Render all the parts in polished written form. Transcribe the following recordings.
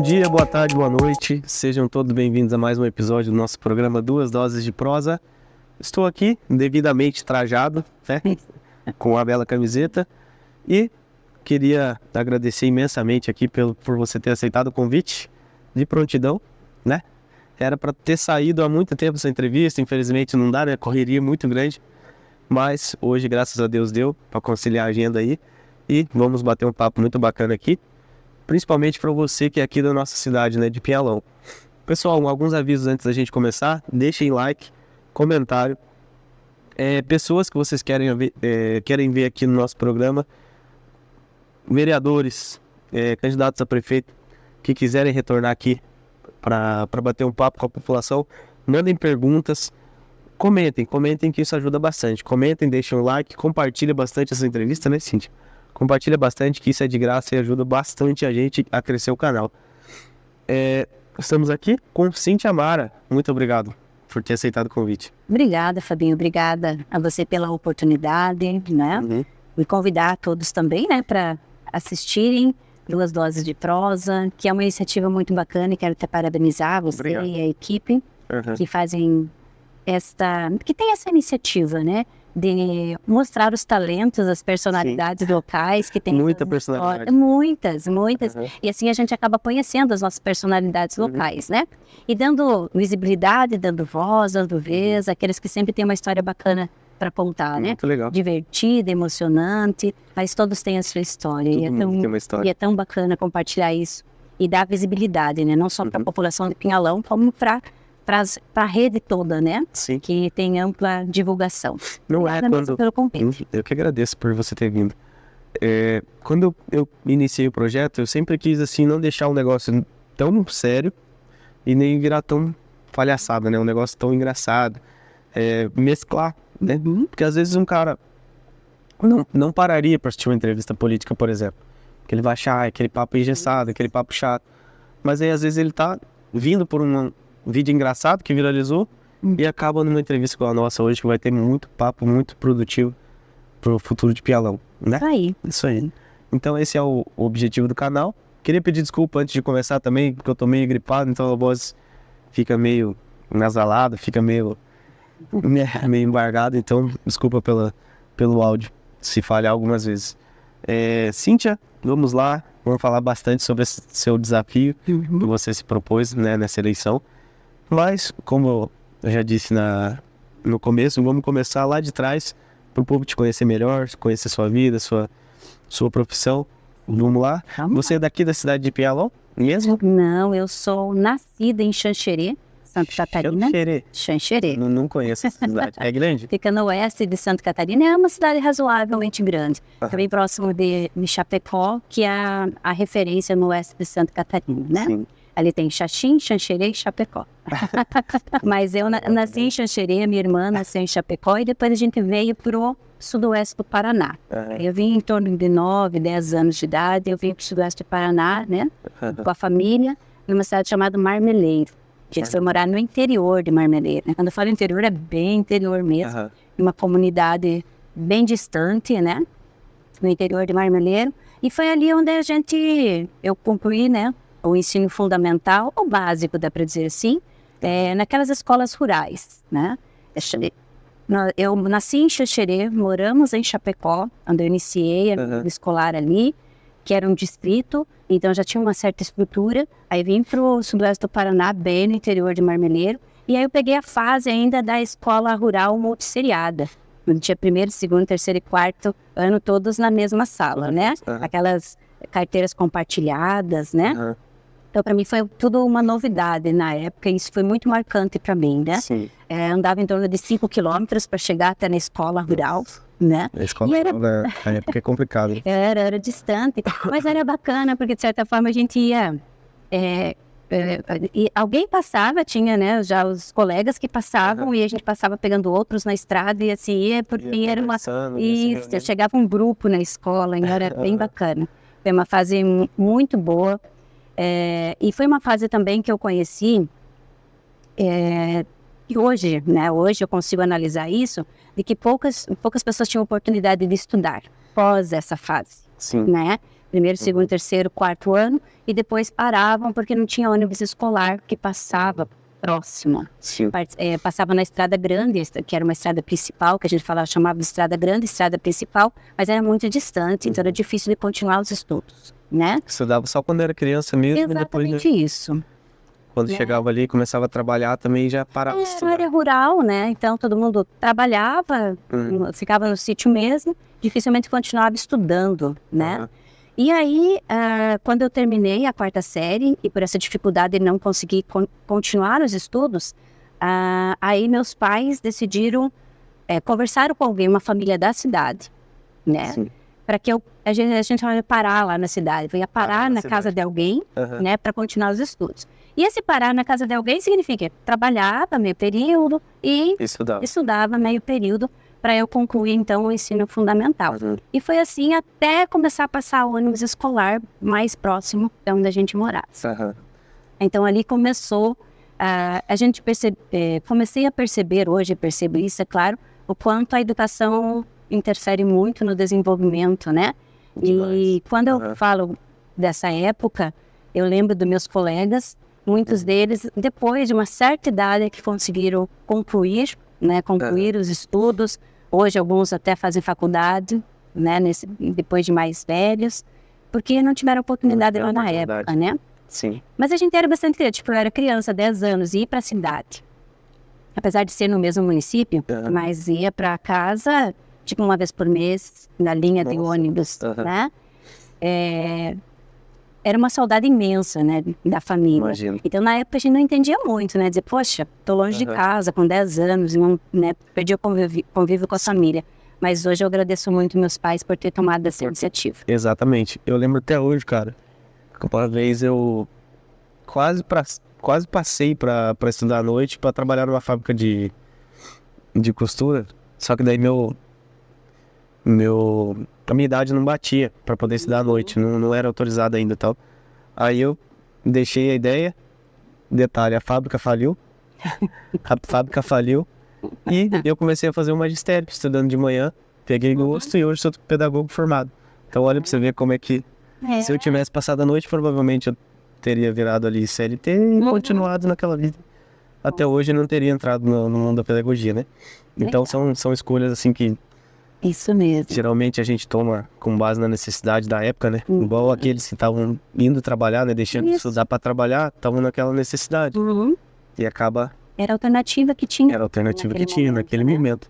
dia, boa tarde, boa noite. Sejam todos bem-vindos a mais um episódio do nosso programa Duas Doses de Prosa. Estou aqui devidamente trajado, né? Com a bela camiseta. E queria agradecer imensamente aqui por você ter aceitado o convite de prontidão, né? Era para ter saído há muito tempo essa entrevista, infelizmente não dá, né? Correria muito grande. Mas hoje, graças a Deus, deu para conciliar a agenda aí. E vamos bater um papo muito bacana aqui. Principalmente para você que é aqui da nossa cidade, né? De Pinhalão. Pessoal, alguns avisos antes da gente começar. Deixem like, comentário. Pessoas que vocês querem ver aqui no nosso programa. Vereadores, candidatos a prefeito que quiserem retornar aqui para bater um papo com a população. Mandem perguntas. Comentem que isso ajuda bastante. Comentem, deixem um like, compartilhem bastante essa entrevista, né, Cíntia? Compartilha bastante, que isso é de graça e ajuda bastante a gente a crescer o canal. Estamos aqui com Cíntia Amara. Muito obrigado por ter aceitado o convite. Obrigada, Fabinho. Obrigada a você pela oportunidade, né? E convidar todos também, né, para assistirem Duas Doses de Prosa, que é uma iniciativa muito bacana e quero te parabenizar, você Obrigado. E a equipe que fazem que tem essa iniciativa, né? De mostrar os talentos, as personalidades locais que tem muita personalidade. Muitas. E assim a gente acaba conhecendo as nossas personalidades locais, né? E dando visibilidade, dando voz, dando vez, aqueles que sempre têm uma história bacana para contar, né? Muito legal. Divertida, emocionante, mas todos têm a sua história. Todo mundo tem uma história. E é tão bacana compartilhar isso e dar visibilidade, né? Não só para a população de Pinhalão, como para a rede toda, né? Sim. Que tem ampla divulgação. Não Obrigada mesmo pelo convite. Eu que agradeço por você ter vindo. Quando eu iniciei o projeto, eu sempre quis, assim, não deixar um negócio tão sério e nem virar tão palhaçada, né? Um negócio tão engraçado. Mesclar, né? Porque às vezes um cara não pararia para assistir uma entrevista política, por exemplo. Porque ele vai achar aquele papo engessado, aquele papo chato. Mas aí às vezes ele tá vindo por um vídeo engraçado que viralizou e acaba numa entrevista com a nossa hoje, que vai ter muito papo, muito produtivo pro futuro de Pinhalão, né? Isso aí. Então esse é o objetivo do canal. Queria pedir desculpa antes de começar também, porque eu tô meio gripado, então a voz fica meio nasalada, fica meio embargada, então desculpa pelo áudio, se falhar algumas vezes. Cíntia, vamos lá, vamos falar bastante sobre esse seu desafio que você se propôs, né, nessa eleição. Mas, como eu já disse no começo, vamos começar lá de trás, para o povo te conhecer melhor, conhecer sua vida, sua profissão. Vamos lá? Você é daqui da cidade de Pinhalão mesmo? Não, eu sou nascida em Xanxerê, Santa Catarina. Xanxerê. Não conheço essa cidade. É grande? Fica no oeste de Santa Catarina. É uma cidade razoavelmente grande. Fica bem próximo de Chapecó, que é a referência no oeste de Santa Catarina, né? Sim. Ali tem Xaxim, Xanxerê e Chapecó. Mas eu nasci em Xanxerê, minha irmã nasceu em Chapecó e depois a gente veio pro sudoeste do Paraná. Eu vim em torno de 9, 10 anos de idade, eu vim pro sudoeste do Paraná, né? Com a família, numa cidade chamada Marmeleiro. A gente foi morar no interior de Marmeleiro, né? Quando eu falo interior, é bem interior mesmo. Uma comunidade bem distante, né? No interior de Marmeleiro. E foi ali onde eu concluí, né? O ensino fundamental, ou básico, dá para dizer assim, naquelas escolas rurais, né? Eu nasci em Xanxerê, moramos em Chapecó, onde eu iniciei a vida escolar ali, que era um distrito, então já tinha uma certa estrutura. Aí vim para o sudoeste do Paraná, bem no interior de Marmeleiro, e aí eu peguei a fase ainda da escola rural multisseriada, onde tinha primeiro, segundo, terceiro e quarto ano todos na mesma sala, né? Aquelas carteiras compartilhadas, né? Então, para mim, foi tudo uma novidade na época, e isso foi muito marcante para mim, né? Sim. Andava em torno de 5 quilômetros para chegar até na escola rural, né? A escola na época é complicado. Era distante, mas era bacana, porque de certa forma a gente ia... e alguém passava, tinha, né, já os colegas que passavam, e a gente passava pegando outros na estrada, e assim ia, porque era uma... Isso, chegava um grupo na escola, e era bem bacana. Foi uma fase muito boa. E foi uma fase também que eu conheci, e hoje, né, hoje eu consigo analisar isso, de que poucas pessoas tinham oportunidade de estudar pós essa fase, Sim. né? Primeiro, segundo, terceiro, quarto ano, e depois paravam porque não tinha ônibus escolar que passava próximo. Sim. Passava na Estrada Grande, que era uma estrada principal, que a gente chamava de Estrada Grande, estrada principal, mas era muito distante, então era difícil de continuar os estudos, né? Estudava só quando era criança mesmo, e depois, Exatamente isso. quando chegava ali, começava a trabalhar, também já parava de Era estudar. área rural, né? Então todo mundo trabalhava, ficava no sítio mesmo, dificilmente continuava estudando, né? Aham. E aí, quando eu terminei a quarta série, e por essa dificuldade de não conseguir continuar os estudos, aí meus pais decidiram, conversaram com alguém, uma família da cidade, né? Sim. Para que a gente ia parar lá na cidade. Eu ia parar na casa de alguém, Aham. né, para continuar os estudos. E esse parar na casa de alguém significa trabalhava meio período e Estudava. estudava meio período para eu concluir, então, o ensino fundamental. Uhum. E foi assim até começar a passar o ônibus escolar mais próximo de onde a gente morava. Aham. Então, ali começou, comecei a perceber, hoje percebo isso, é claro, o quanto a educação interfere muito no desenvolvimento, né? E quando eu falo dessa época, eu lembro dos meus colegas, muitos deles, depois de uma certa idade, que conseguiram concluir, né? Concluir os estudos. Hoje, alguns até fazem faculdade, né? Depois de mais velhos, porque não tiveram oportunidade lá na época, né? Sim. Mas a gente era bastante criativo. Eu era criança, 10 anos, e ia para a cidade. Apesar de ser no mesmo município, mas ia para casa, tipo, uma vez por mês, na linha de ônibus, né? Era uma saudade imensa, né, da família. Imagino. Então, na época, a gente não entendia muito, né? Dizer, poxa, tô longe de casa, com 10 anos, não, né, perdi o convívio com a família. Mas hoje eu agradeço muito meus pais por ter tomado essa iniciativa. Exatamente. Eu lembro até hoje, cara, que uma vez eu quase passei pra estudar à noite, pra trabalhar numa fábrica de costura. Só que daí a minha idade não batia pra poder estudar à noite, não era autorizado ainda e tal. Aí eu deixei a ideia, detalhe, a fábrica faliu, e eu comecei a fazer o magistério, estudando de manhã, peguei gosto e hoje sou pedagogo formado. Então olha pra você ver como é que, se eu tivesse passado a noite, provavelmente eu teria virado ali CLT e continuado naquela vida. Até hoje eu não teria entrado no mundo da pedagogia, né? Então são escolhas assim que Isso mesmo. geralmente a gente toma com base na necessidade da época, né? Igual aqueles que estavam indo trabalhar, né? Deixando de estudar para trabalhar, estavam naquela necessidade. E acaba... Era a alternativa que tinha. Era a alternativa que tinha naquele momento.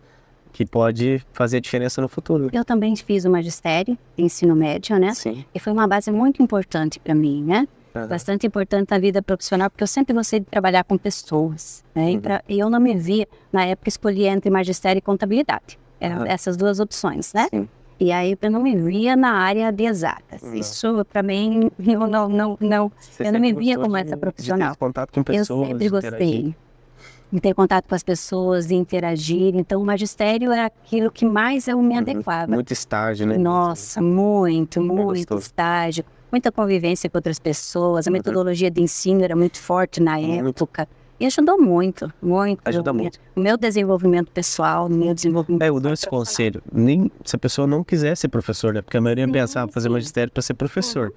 Que pode fazer a diferença no futuro. Eu também fiz o magistério de ensino médio, né? Sim. E foi uma base muito importante para mim, né? Bastante importante na vida profissional, porque eu sempre gostei de trabalhar com pessoas, né? E eu não me via, na época, escolhi entre magistério e contabilidade. Eram essas duas opções, né? Sim. E aí eu não me via na área de exatas. Isso, para mim, eu não me via como essa profissional. De ter contato com pessoas, Eu sempre gostei de ter contato com as pessoas, de interagir. Então, o magistério era aquilo que mais eu me adequava. Muito estágio, né? Nossa, muito gostoso. estágio. Muita convivência com outras pessoas. A metodologia de ensino era muito forte na época. E ajudou muito. Ajuda muito. O meu desenvolvimento pessoal, o meu desenvolvimento... Eu dou esse conselho. Nem se a pessoa não quiser ser professor, né? Porque a maioria pensa, fazer magistério para ser professor.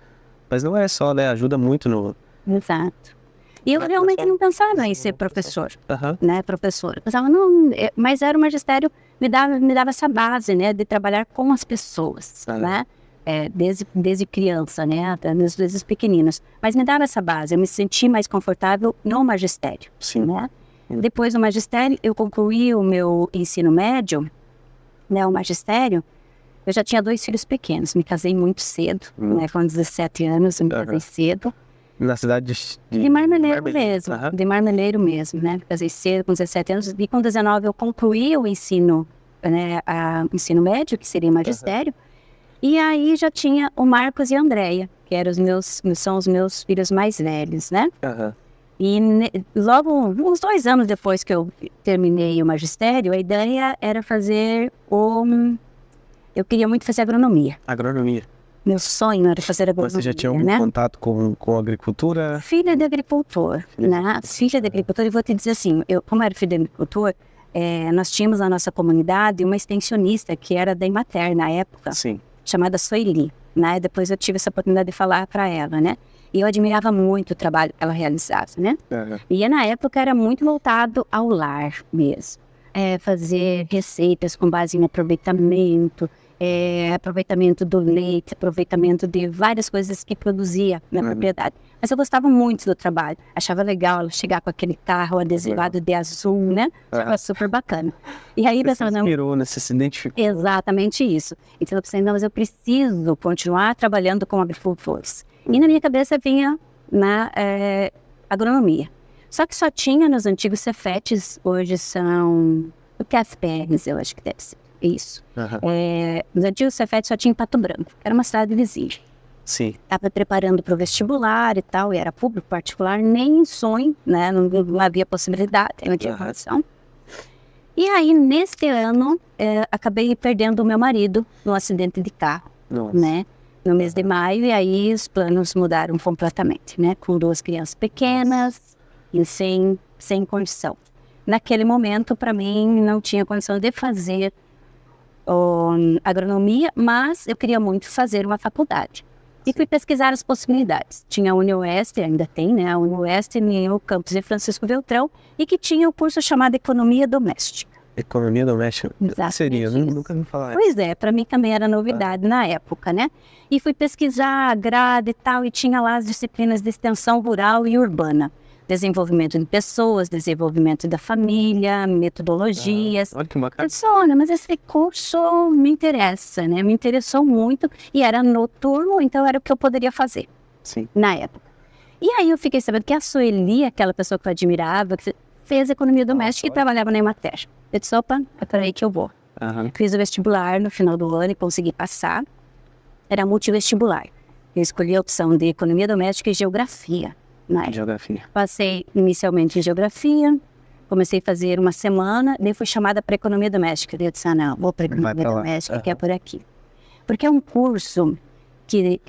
Mas não é só, né? Ajuda muito no... Exato. E eu realmente não pensava em ser professor, né? Professora. Pensava, não... Mas era o magistério, me dava essa base, né? De trabalhar com as pessoas, né? Desde criança, né? Até desde pequeninos. Mas me dava essa base, eu me senti mais confortável no magistério. Sim. Né? Depois do magistério, eu concluí o meu ensino médio, né? O magistério, eu já tinha 2 filhos pequenos, me casei muito cedo, né? Com 17 anos, eu me casei cedo. Na cidade de Marmeleiro mesmo, de Marmeleiro mesmo, né? Me casei cedo, com 17 anos, e com 19 eu concluí o ensino, né? Ensino médio, que seria magistério. E aí já tinha o Marcos e a Andréia, que são os meus filhos mais velhos, né? E logo, uns 2 anos depois que eu terminei o magistério, a ideia era fazer eu queria muito fazer agronomia. Agronomia. Meu sonho era fazer agronomia, Você já tinha algum contato com agricultura? Filha de agricultor, né? Filha de agricultor, e vou te dizer assim, como era filha de agricultor, nós tínhamos na nossa comunidade uma extensionista que era da Emater na época. Sim. Chamada Soeli. né? Depois eu tive essa oportunidade de falar para ela, né? E eu admirava muito o trabalho que ela realizava, né? E na época era muito voltado ao lar mesmo. Fazer receitas com base em aproveitamento, aproveitamento do leite, aproveitamento de várias coisas que produzia na propriedade. Mas eu gostava muito do trabalho, achava legal ela chegar com aquele carro adesivado de azul, né? Achava super bacana. E aí, você se inspirou, né? Você se identificou. Exatamente isso. Então eu pensei, não, mas eu preciso continuar trabalhando com agricultores. E na minha cabeça vinha na agronomia. Só que só tinha nos antigos Cefetes, hoje são o TFPRs, eu acho que deve ser isso. Nos antigos Cefetes só tinha em Pato Branco, que era uma cidade vizinha. Sim. Estava preparando para o vestibular e tal, e era público particular, nem em sonho, né? Não havia possibilidade, não tinha condição. E aí, neste ano, acabei perdendo o meu marido num acidente de carro, né? No mês de maio, e aí os planos mudaram completamente, né? Com 2 crianças pequenas e sem condição. Naquele momento, para mim, não tinha condição de fazer agronomia, mas eu queria muito fazer uma faculdade. E fui pesquisar as possibilidades. Tinha a UniOeste, ainda tem, né? A UniOeste no campus de Francisco Beltrão, e que tinha o curso chamado Economia Doméstica. Economia doméstica? Exatamente. Seria, eu nunca me falar. Pois é, para mim também era novidade na época, né? E fui pesquisar a grade e tal, e tinha lá as disciplinas de extensão rural e urbana. Desenvolvimento de pessoas, desenvolvimento da família, metodologias. Olha que bacana. Eu disse, olha, mas esse curso me interessa, né? Me interessou muito, e era noturno, então era o que eu poderia fazer. Sim. Na época. E aí eu fiquei sabendo que a Sueli, aquela pessoa que eu admirava, que fez economia doméstica e trabalhava na Emater. Eu disse, opa, é por aí que eu vou. Fiz o vestibular no final do ano e consegui passar. Era multivestibular. Eu escolhi a opção de economia doméstica e geografia. Geografia. Passei inicialmente em geografia, comecei a fazer uma semana, daí fui chamada para economia doméstica. Daí eu disse, não, vou para economia doméstica, que é por aqui. Porque é um curso que,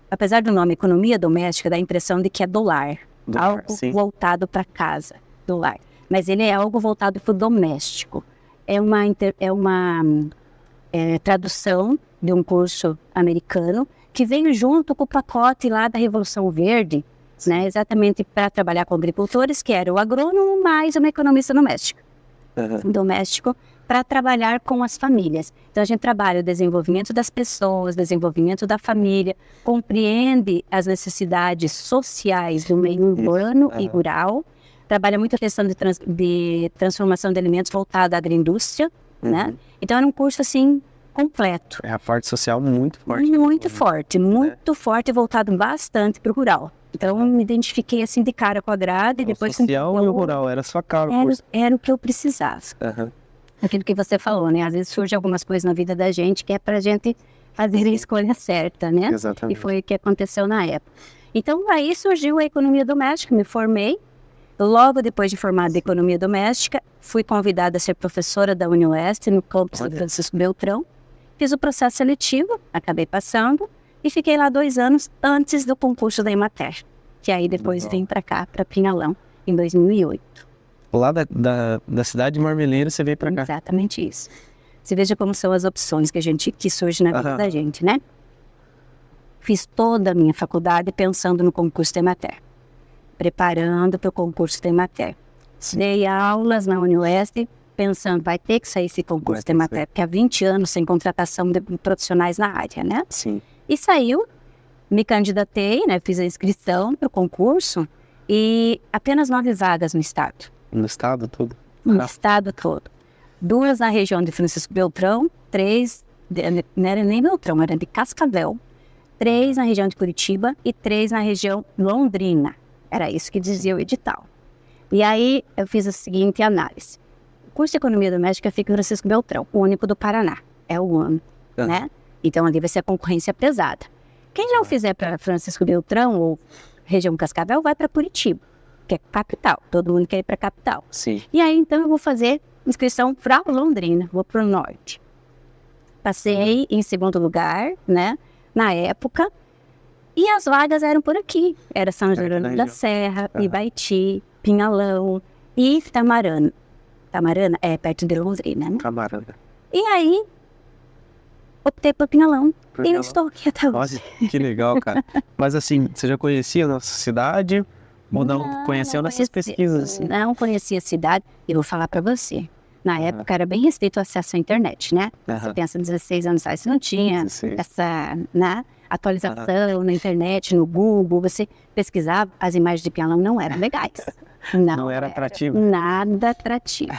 apesar do nome economia doméstica, dá a impressão de que é do lar, algo voltado para casa, do lar. Mas ele é algo voltado para o doméstico. É uma tradução de um curso americano que veio junto com o pacote lá da Revolução Verde, né, exatamente para trabalhar com agricultores, que era o agrônomo mais uma economista doméstica. Doméstico, para trabalhar com as famílias. Então a gente trabalha o desenvolvimento das pessoas, desenvolvimento da família, compreende as necessidades sociais do meio urbano e rural, trabalha muito a questão de transformação de alimentos voltada à agroindústria, né? Então era um curso assim completo. É a parte social muito forte. Muito forte, voltado bastante para o rural. Então eu me identifiquei assim de cara com a grade. Depois, o social e o rural, era sua cara o curso. Era o que eu precisava. Aquilo que você falou, né? Às vezes surge algumas coisas na vida da gente que é pra gente fazer a escolha certa, né? Exatamente. E foi o que aconteceu na época. Então aí surgiu a economia doméstica, me formei. Logo depois de formada em economia doméstica, fui convidada a ser professora da UniOeste no campus do Francisco Beltrão. Fiz o processo seletivo, acabei passando e fiquei lá 2 anos antes do concurso da Emater, que aí depois vim para cá, para Pinhalão, em 2008. Lá da cidade de Marmeleiro você veio para cá? Exatamente isso. Você veja como são as opções que surgem na vida da gente, né? Fiz toda a minha faculdade pensando no concurso da Emater, preparando para o concurso da Emater. Dei aulas na UniOeste, pensando, vai ter que sair esse concurso da Emater, porque há 20 anos sem contratação de profissionais na área, né? Sim. E saiu, me candidatei, né? Fiz a inscrição para o concurso e apenas 9 vagas no estado. No estado todo? No estado todo. 2 na região de Francisco Beltrão, 3, não era nem Beltrão, era de Cascavel, 3 na região de Curitiba e 3 na região Londrina. Era isso que dizia o edital. E aí eu fiz a seguinte análise. O curso de Economia Doméstica fica em Francisco Beltrão, o único do Paraná. É o único, né? Então ali vai ser a concorrência pesada. Quem não fizer para Francisco Beltrão ou região Cascavel, vai para Curitiba, que é capital. Todo mundo quer ir para a capital. Sim. E aí então eu vou fazer inscrição para Londrina, vou para o norte. Passei em segundo lugar, né? Na época. E as vagas eram por aqui. Era São Jerônimo da Serra, Ibaiti, Pinhalão e Tamarana. Tamarana é perto de Londrina, né? Tamarana. E aí, optei por Pinhalão. Por E eu Pinhalão. estou aqui até hoje. Nossa, que legal, cara. Mas assim, você já conhecia a nossa cidade? Ou não conheceu nessas pesquisas? Assim? Não conhecia a cidade. E vou falar para você. Na época era bem restrito o acesso à internet, né? Você pensa 16 anos atrás, você não tinha essa atualização na internet, no Google. Você pesquisava, as imagens de Pinhalão não eram legais. Não era atrativo? Nada atrativo.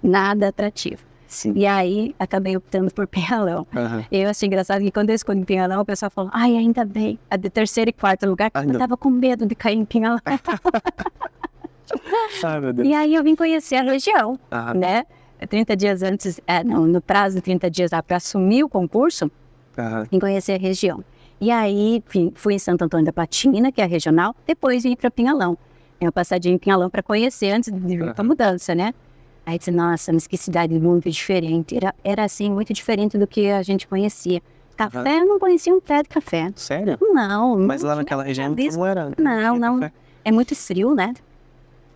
Nada atrativo. Sim. E aí, acabei optando por Pinhalão. Eu achei engraçado que quando eu escolhi Pinhalão, o pessoal falou, ai, ainda bem. A de terceiro e quarto lugar, eu tava com medo de cair em Pinhalão. Ai, meu Deus. E aí eu vim conhecer a região, né? 30 dias antes, no prazo de 30 dias para assumir o concurso, vim conhecer a região. E aí, fui em Santo Antônio da Platina, que é a regional, depois vim para Pinhalão. Eu passadinha em Pinhalão para conhecer antes de vir para a mudança, né? Aí disse, nossa, mas que cidade muito diferente. Era assim, muito diferente do que a gente conhecia. Café, eu não conhecia um pé de café. Sério? Não. Mas lá naquela região não era? Não. É muito frio, né?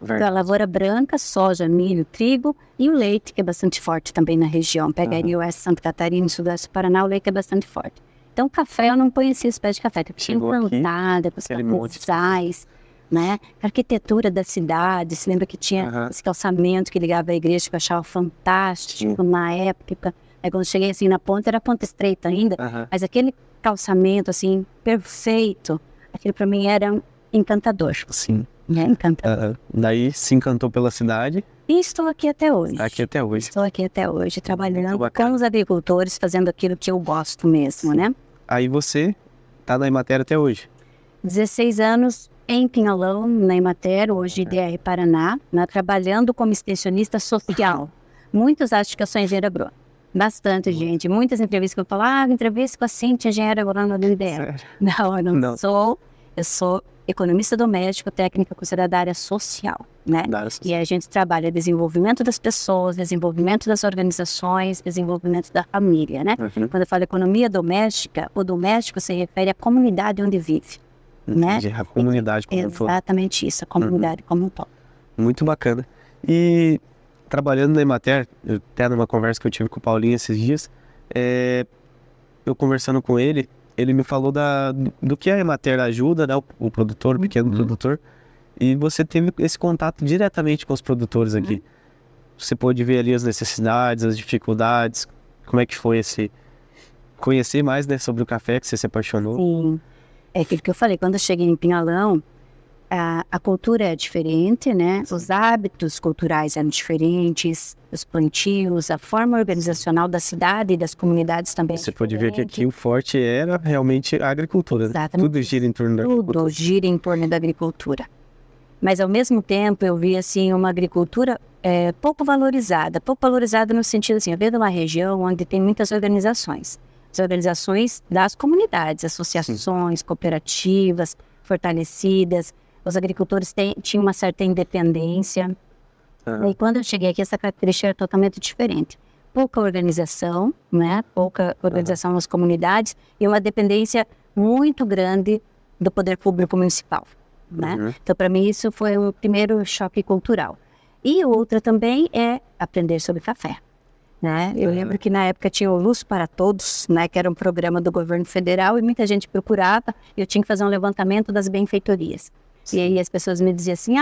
Então, a lavoura branca, soja, milho, trigo e o leite, que é bastante forte também na região. Pega aí o oeste Santa Catarina, sudeste do Paraná, o leite é bastante forte. Então, café, eu não conhecia os pés de café. Tinha plantada, com os cafezais, né? A arquitetura da cidade, se lembra que tinha esse calçamento que ligava a igreja, que eu achava fantástico na época. Aí, quando cheguei assim na ponta, era ponta estreita ainda, mas aquele calçamento, assim, perfeito, aquilo para mim era encantador. Sim. Encantador. Daí se encantou pela cidade. E estou aqui até hoje. Aqui até hoje. Estou aqui até hoje, trabalhando com os agricultores, fazendo aquilo que eu gosto mesmo, né? Aí você tá na Emater até hoje? 16 anos em Pinhalão, na Emater, hoje DR Paraná, né, trabalhando como extensionista social. Muitos acham que eu sou engenheira agrônoma. Bastante gente. Muitas entrevistas que eu falo, entrevista com a Cíntia, engenheira agrônoma do IDR. Não, eu não sou. Eu sou economista doméstico, técnica considerada da área social, né? E a gente trabalha desenvolvimento das pessoas, desenvolvimento das organizações, desenvolvimento da família, né? Quando eu falo economia doméstica, o doméstico se refere à comunidade onde vive, né? A comunidade como um todo. Exatamente isso, a comunidade como um todo. Muito bacana. E trabalhando na Emater, até numa conversa que eu tive com o Paulinho esses dias, eu conversando com ele me falou do que a Emater ajuda, né, o produtor, o pequeno produtor, e você teve esse contato diretamente com os produtores aqui. Você pôde ver ali as necessidades, as dificuldades, como é que foi conhecer mais, né, sobre o café, que você se apaixonou. Sim, é aquilo que eu falei, quando eu cheguei em Pinhalão, a cultura é diferente, né? Os hábitos culturais eram diferentes, os plantios, a forma organizacional da cidade e das comunidades também. Você pode ver que aqui o forte era realmente a agricultura. Exatamente. Tudo gira em torno da agricultura. Tudo gira em torno da agricultura. Mas, ao mesmo tempo, eu vi, assim, uma agricultura pouco valorizada no sentido, assim, eu venho de uma região onde tem muitas organizações. As organizações das comunidades, associações, cooperativas, fortalecidas. Os agricultores tinham uma certa independência. E quando eu cheguei aqui, essa característica era totalmente diferente. Pouca organização, né? Pouca organização nas comunidades e uma dependência muito grande do poder público municipal, né? Então, para mim, isso foi o primeiro choque cultural. E outra também é aprender sobre café, né? Eu lembro que na época tinha o Luz para Todos, né? Que era um programa do governo federal e muita gente procurava e eu tinha que fazer um levantamento das benfeitorias. E aí as pessoas me diziam assim,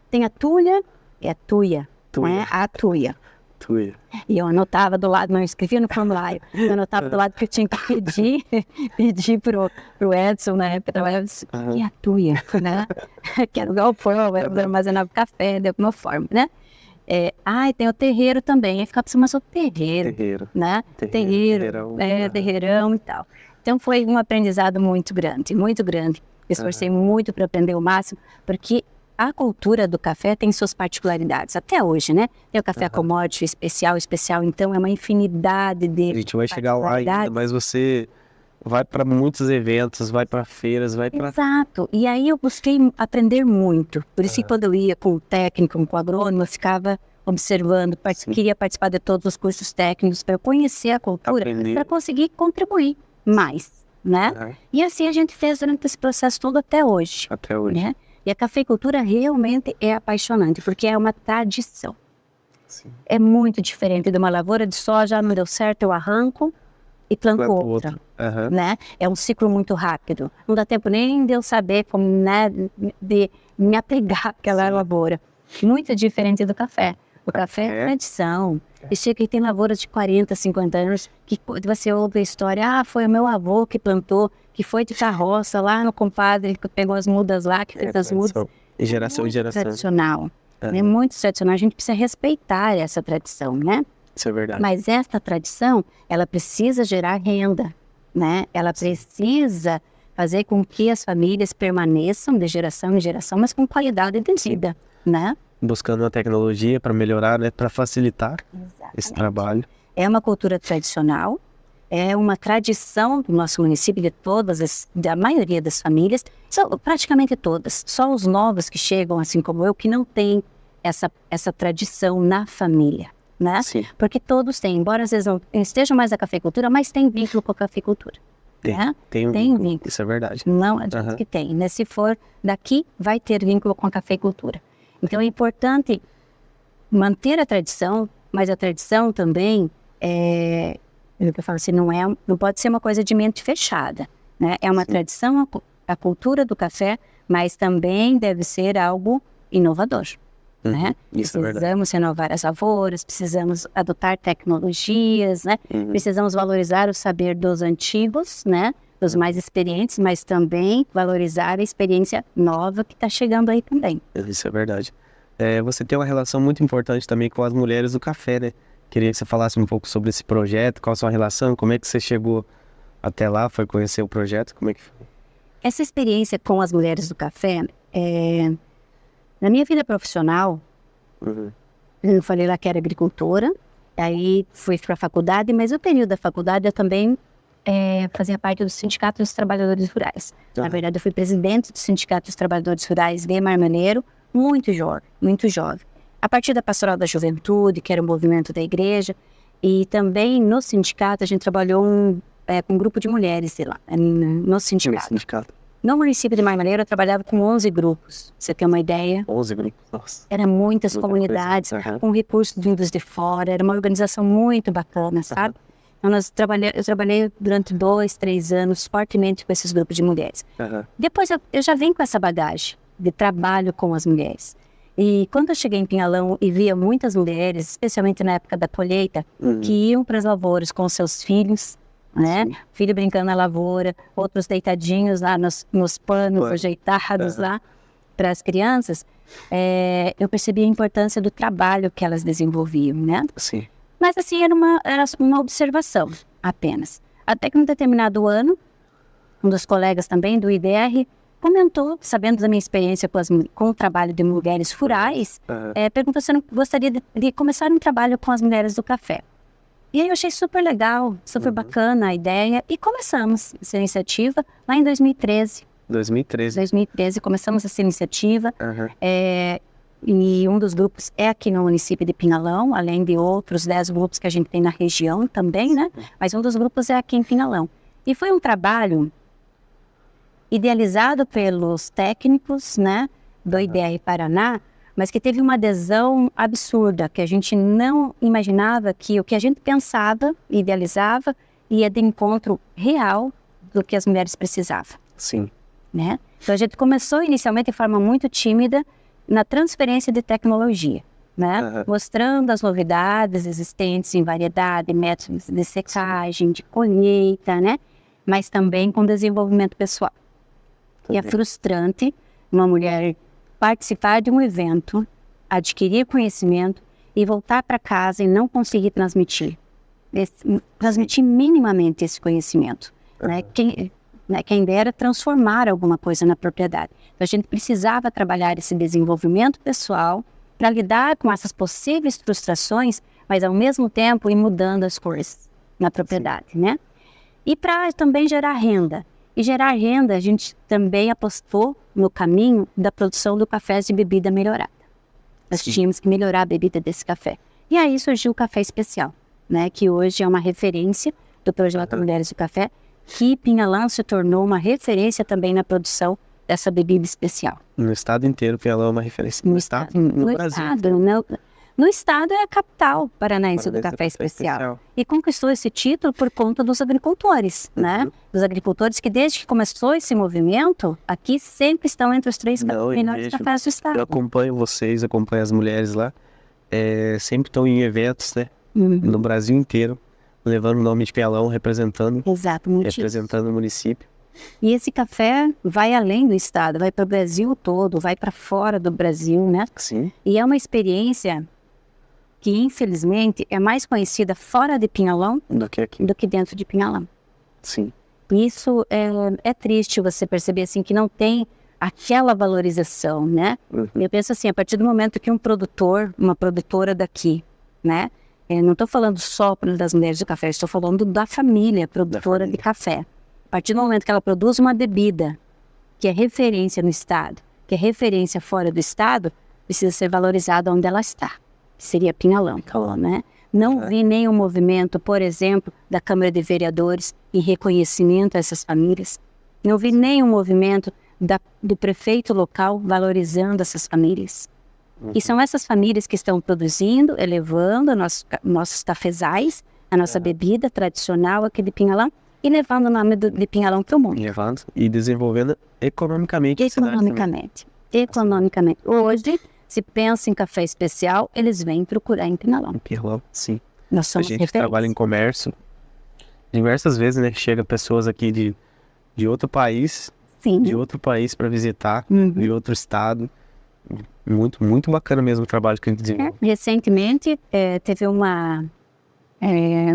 tem a Tuia, é a Tuia, né? A Tuia. E eu anotava do lado, não escrevia no formulário, eu anotava do lado que eu tinha que pedir pro Edson, na época, e a Tuia, né? Que era o galpão, era o armazenava café, de alguma forma, né? Tem o terreiro também, aí ficava pensando, mas o terreiro, né? Terreirão e tal. Então foi um aprendizado muito grande, muito grande. Eu esforcei muito para aprender o máximo, porque a cultura do café tem suas particularidades, até hoje, né? Tem o café commodity, especial, então é uma infinidade de A gente vai chegar lá ainda, mas você vai para muitos eventos, vai para feiras, vai para... Exato, e aí eu busquei aprender muito, por isso que quando eu ia com o técnico, com o agrônomo, eu ficava observando, queria participar de todos os cursos técnicos para conhecer a cultura, para conseguir contribuir mais. Né? E assim a gente fez durante esse processo todo até hoje. Né? E a cafeicultura realmente é apaixonante, porque é uma tradição. É muito diferente de uma lavoura de soja, não deu certo, eu arranco, e planto Planto outra. outro. Aham. Né? É um ciclo muito rápido. Não dá tempo nem de eu saber como, né, de me apegar àquela lavoura. Muito diferente do café. O café é tradição. E chega que tem lavouras de 40, 50 anos que você ouve a história, foi o meu avô que plantou, que foi de carroça lá no compadre, que pegou as mudas lá, que fez as mudas. E geração em Muito geração. tradicional. É muito tradicional. A gente precisa respeitar essa tradição, né? Isso é verdade. Mas esta tradição, ela precisa gerar renda, né? Ela precisa fazer com que as famílias permaneçam de geração em geração, mas com qualidade de vida, né? Buscando uma tecnologia para melhorar, né? Para facilitar esse trabalho. É uma cultura tradicional, é uma tradição do nosso município, de da maioria das famílias, praticamente todas. Só os novos que chegam, assim como eu, que não têm essa tradição na família, né? Sim. Porque todos têm, embora às vezes não estejam mais na cafeicultura, mas tem vínculo com a cafeicultura. Tem, Né? tem um Tem vínculo. vínculo. Isso é verdade. Não adianta que tem, né? Se for daqui, vai ter vínculo com a cafeicultura. Então é importante manter a tradição, mas a tradição também o que eu falo assim, não pode ser uma coisa de mente fechada, né? É uma tradição, a cultura do café, mas também deve ser algo inovador, né? Isso é verdade. Precisamos renovar as lavouras, precisamos adotar tecnologias, né? Precisamos valorizar o saber dos antigos, né? Dos mais experientes, mas também valorizar a experiência nova que está chegando aí também. Isso é verdade. Você tem uma relação muito importante também com as mulheres do café, né? Queria que você falasse um pouco sobre esse projeto, qual a sua relação, como é que você chegou até lá, foi conhecer o projeto, como é que foi? Essa experiência com as mulheres do café, na minha vida profissional, eu falei lá que era agricultora, aí fui para a faculdade, mas no período da faculdade eu também fazia parte do Sindicato dos Trabalhadores Rurais. Na verdade, eu fui presidente do Sindicato dos Trabalhadores Rurais de Marmeleiro, muito jovem, muito jovem. A partir da Pastoral da Juventude, que era um movimento da igreja, e também no sindicato a gente trabalhou com um grupo de mulheres, sei lá, no sindicato. No município de Marmeleiro eu trabalhava com 11 grupos, você tem uma ideia? 11 grupos, nossa. Era muitas comunidades, com recursos vindos de fora, era uma organização muito bacana, sabe? Então, eu trabalhei durante 2, 3 anos fortemente com esses grupos de mulheres. Depois eu já vim com essa bagagem de trabalho com as mulheres. E quando eu cheguei em Pinhalão e via muitas mulheres, especialmente na época da colheita, que iam para as lavouras com seus filhos, né? Filho brincando na lavoura, outros deitadinhos lá nos panos ajeitados lá para as crianças, eu percebi a importância do trabalho que elas desenvolviam, né? Sim. Mas assim, era uma observação apenas. Até que em um determinado ano, um dos colegas também do IDR comentou, sabendo da minha experiência com o trabalho de mulheres rurais, perguntou se eu não gostaria de começar um trabalho com as mulheres do café. E aí eu achei super legal, super bacana a ideia, e começamos essa iniciativa lá em 2013. 2013 começamos essa iniciativa, e um dos grupos é aqui no município de Pinhalão, além de outros 10 grupos que a gente tem na região também, né? Mas um dos grupos é aqui em Pinhalão. E foi um trabalho idealizado pelos técnicos, né, do IDR Paraná, mas que teve uma adesão absurda, que a gente não imaginava que o que a gente pensava, idealizava, ia de encontro real do que as mulheres precisavam. Sim. Né? Então a gente começou inicialmente de forma muito tímida na transferência de tecnologia, né? Mostrando as novidades existentes em variedade, métodos de secagem, de colheita, né? Mas também com desenvolvimento pessoal. E é frustrante uma mulher participar de um evento, adquirir conhecimento e voltar para casa e não conseguir transmitir minimamente esse conhecimento. Né? Quem dera transformar alguma coisa na propriedade. Então a gente precisava trabalhar esse desenvolvimento pessoal para lidar com essas possíveis frustrações, mas ao mesmo tempo ir mudando as coisas na propriedade, né? E para também gerar renda. E gerar renda, a gente também apostou no caminho da produção do café de bebida melhorada. Nós tínhamos que melhorar a bebida desse café. E aí surgiu o café especial, né? Que hoje é uma referência do projeto Mulheres do Café, que Pinhalão se tornou uma referência também na produção dessa bebida especial. No estado inteiro, Pinhalão é uma referência. No estado? No Brasil. no estado é a capital paranaense do café especial. E conquistou esse título por conta dos agricultores, né? Dos agricultores que desde que começou esse movimento, aqui sempre estão entre os 3 melhores cafés do estado. Eu acompanho vocês, acompanho as mulheres lá, sempre estão em eventos, né? No Brasil inteiro, levando o nome de Pinhalão, representando o município. E esse café vai além do estado, vai para o Brasil todo, vai para fora do Brasil, né? Sim. E é uma experiência que, infelizmente, é mais conhecida fora de Pinhalão do que dentro de Pinhalão. Sim. Isso é triste você perceber assim que não tem aquela valorização, né? Eu penso assim, a partir do momento que um produtor, uma produtora daqui, né? Não estou falando só das mulheres do café, estou falando da família produtora de café. A partir do momento que ela produz uma bebida que é referência no estado, que é referência fora do estado, precisa ser valorizada onde ela está. Seria Pinhalão, né? Não vi nenhum movimento, por exemplo, da Câmara de Vereadores em reconhecimento a essas famílias. Não vi nenhum movimento do prefeito local valorizando essas famílias. E são essas famílias que estão produzindo, elevando nossos cafezais, a nossa bebida tradicional aqui de Pinhalão, e levando o nome de Pinhalão para o mundo. Levando e desenvolvendo economicamente. Economicamente. Hoje, se pensa em café especial, eles vêm procurar em Pinhalão. Em Pinhalão, sim. Nós somos a gente referência. Trabalha em comércio. Diversas vezes, né? Chega pessoas aqui de outro país. Sim. De outro país para visitar, de outro estado. Muito, muito bacana mesmo o trabalho que a gente desenvolve. Recentemente, teve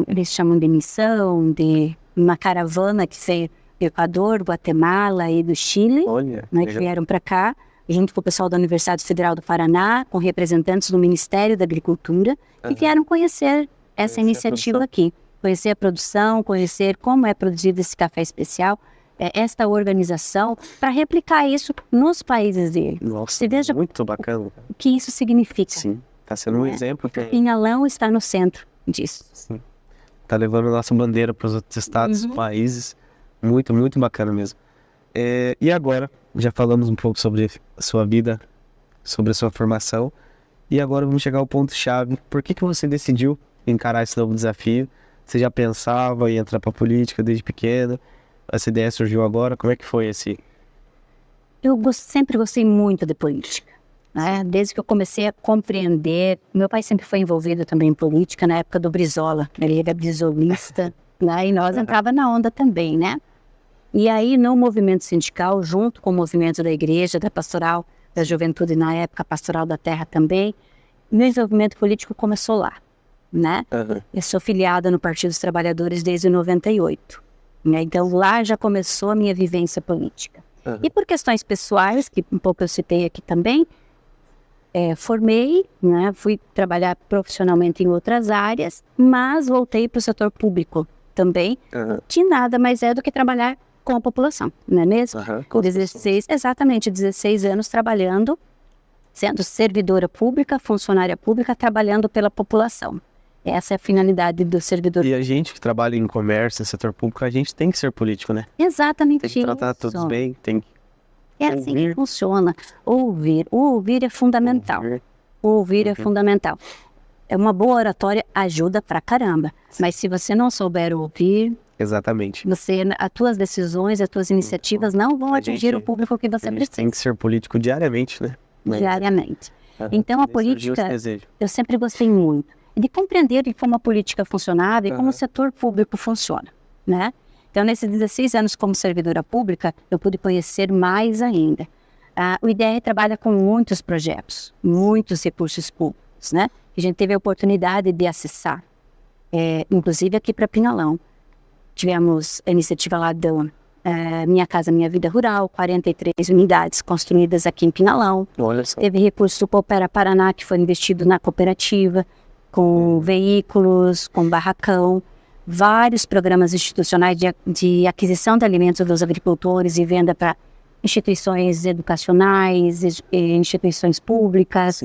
eles chamam de missão, de uma caravana que veio do Equador, Guatemala e do Chile, né, que vieram para cá, junto com o pessoal da Universidade Federal do Paraná, com representantes do Ministério da Agricultura, que vieram conhecer essa iniciativa aqui. Conhecer a produção, conhecer como é produzido esse café especial, esta organização, para replicar isso nos países dele. Nossa, você veja muito bacana. O que isso significa. Sim, está sendo um exemplo. Pinhalão está no centro disso. Sim. Está levando a nossa bandeira para os outros estados, países. Muito, muito bacana mesmo. E agora, já falamos um pouco sobre a sua vida, sobre a sua formação. E agora vamos chegar ao ponto-chave. Por que você decidiu encarar esse novo desafio? Você já pensava em entrar para a política desde pequena? Essa ideia surgiu agora? Como é que foi esse? Eu sempre gostei muito de política, né? Desde que eu comecei a compreender. Meu pai sempre foi envolvido também em política, na época do Brizola. Ele era brisolista, né? E nós entrava na onda também, né? E aí, no movimento sindical, junto com o movimento da igreja, da pastoral, da juventude, na época, pastoral da terra também, meu envolvimento político começou lá, né? Eu sou filiada no Partido dos Trabalhadores desde 98. Então, lá já começou a minha vivência política. E por questões pessoais, que um pouco eu citei aqui também, formei, né, fui trabalhar profissionalmente em outras áreas, mas voltei para o setor público também, que nada mais é do que trabalhar com a população, não é mesmo? Com 16 anos trabalhando, sendo servidora pública, funcionária pública, trabalhando pela população. Essa é a finalidade do servidor. E a gente que trabalha em comércio, no setor público, a gente tem que ser político, né? Exatamente isso. Tem que tratar todos bem, tem que ouvir. Assim que funciona. Ouvir. O ouvir é fundamental. Ouvir é fundamental. Uma boa oratória ajuda pra caramba. Mas se você não souber ouvir... Exatamente. As tuas decisões, as tuas iniciativas não vão atingir o público que você precisa. Tem que ser político diariamente, né? Diariamente. Então a política, eu sempre gostei muito de compreender como a política funcionava e como o setor público funciona, né? Então, nesses 16 anos como servidora pública, eu pude conhecer mais ainda. O IDR trabalha com muitos projetos, muitos recursos públicos, né? A gente teve a oportunidade de acessar, inclusive aqui para Pinhalão. Tivemos a iniciativa lá do Minha Casa Minha Vida Rural, 43 unidades construídas aqui em Pinhalão. Olha só. Teve recurso do Coopera Paraná, que foi investido na cooperativa, com veículos, com barracão, vários programas institucionais de aquisição de alimentos dos agricultores e venda para instituições educacionais, instituições públicas,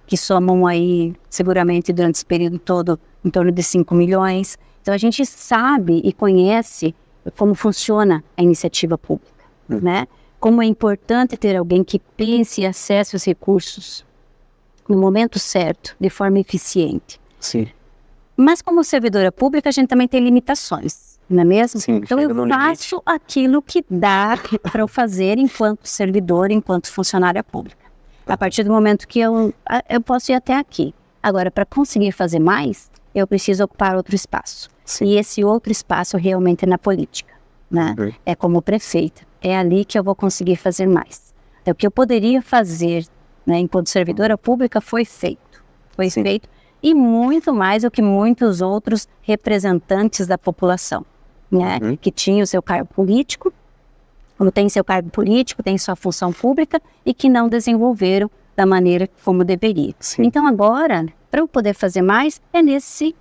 que somam aí, seguramente, durante esse período todo, em torno de 5 milhões. Então, a gente sabe e conhece como funciona a iniciativa pública, né? Como é importante ter alguém que pense e acesse os recursos no momento certo, de forma eficiente. Sim. Mas como servidora pública, a gente também tem limitações, não é mesmo? Sim, então chega eu no faço aquilo que dá para eu fazer enquanto servidora, enquanto funcionária pública. A partir do momento que eu posso ir até aqui. Agora, para conseguir fazer mais, eu preciso ocupar outro espaço. Sim. E esse outro espaço realmente é na política, né? Uhum. É como prefeita. É ali que eu vou conseguir fazer mais. Então, o que eu poderia fazer, né, enquanto servidora pública foi feito. Foi Sim. feito. E muito mais do que muitos outros representantes da população, né? Uhum. Que tinham o seu cargo político, ou tem seu cargo político, tem sua função pública e que não desenvolveram da maneira como deveria. Sim. Então agora, para eu poder fazer mais, é nesse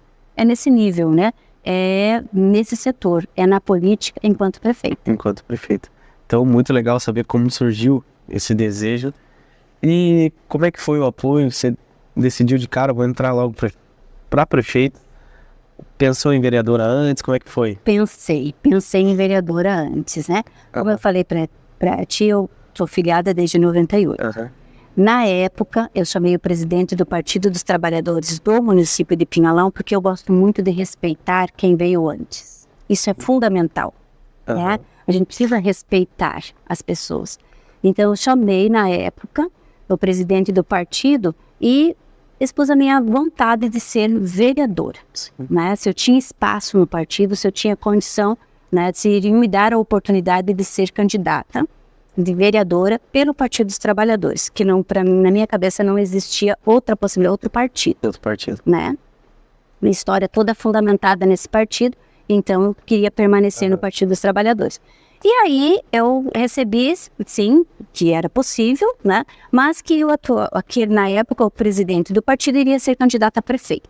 nível, né? É nesse setor, é na política enquanto prefeita. Enquanto prefeito. Então, muito legal saber como surgiu esse desejo. E como é que foi o apoio? Você decidiu de cara, vou entrar logo para prefeito? Pensou em vereadora antes? Como é que foi? Pensei em vereadora antes, né? Como eu falei para ti, eu sou filiada desde 98. Uhum. Na época, eu chamei o presidente do Partido dos Trabalhadores do município de Pinhalão, porque eu gosto muito de respeitar quem veio antes. Isso é fundamental, né? A gente precisa respeitar as pessoas. Então, eu chamei, na época, o presidente do partido e expus a minha vontade de ser vereadora, né? Se eu tinha espaço no partido, se eu tinha condição, né, se iriam me dar a oportunidade de ser candidata de vereadora pelo Partido dos Trabalhadores, que não, para mim, na minha cabeça não existia outra possibilidade, outro partido, né? Minha história toda fundamentada nesse partido, então eu queria permanecer no Partido dos Trabalhadores. E aí eu recebi, sim, que era possível, né? Mas que aqui na época o presidente do partido iria ser candidato a prefeito.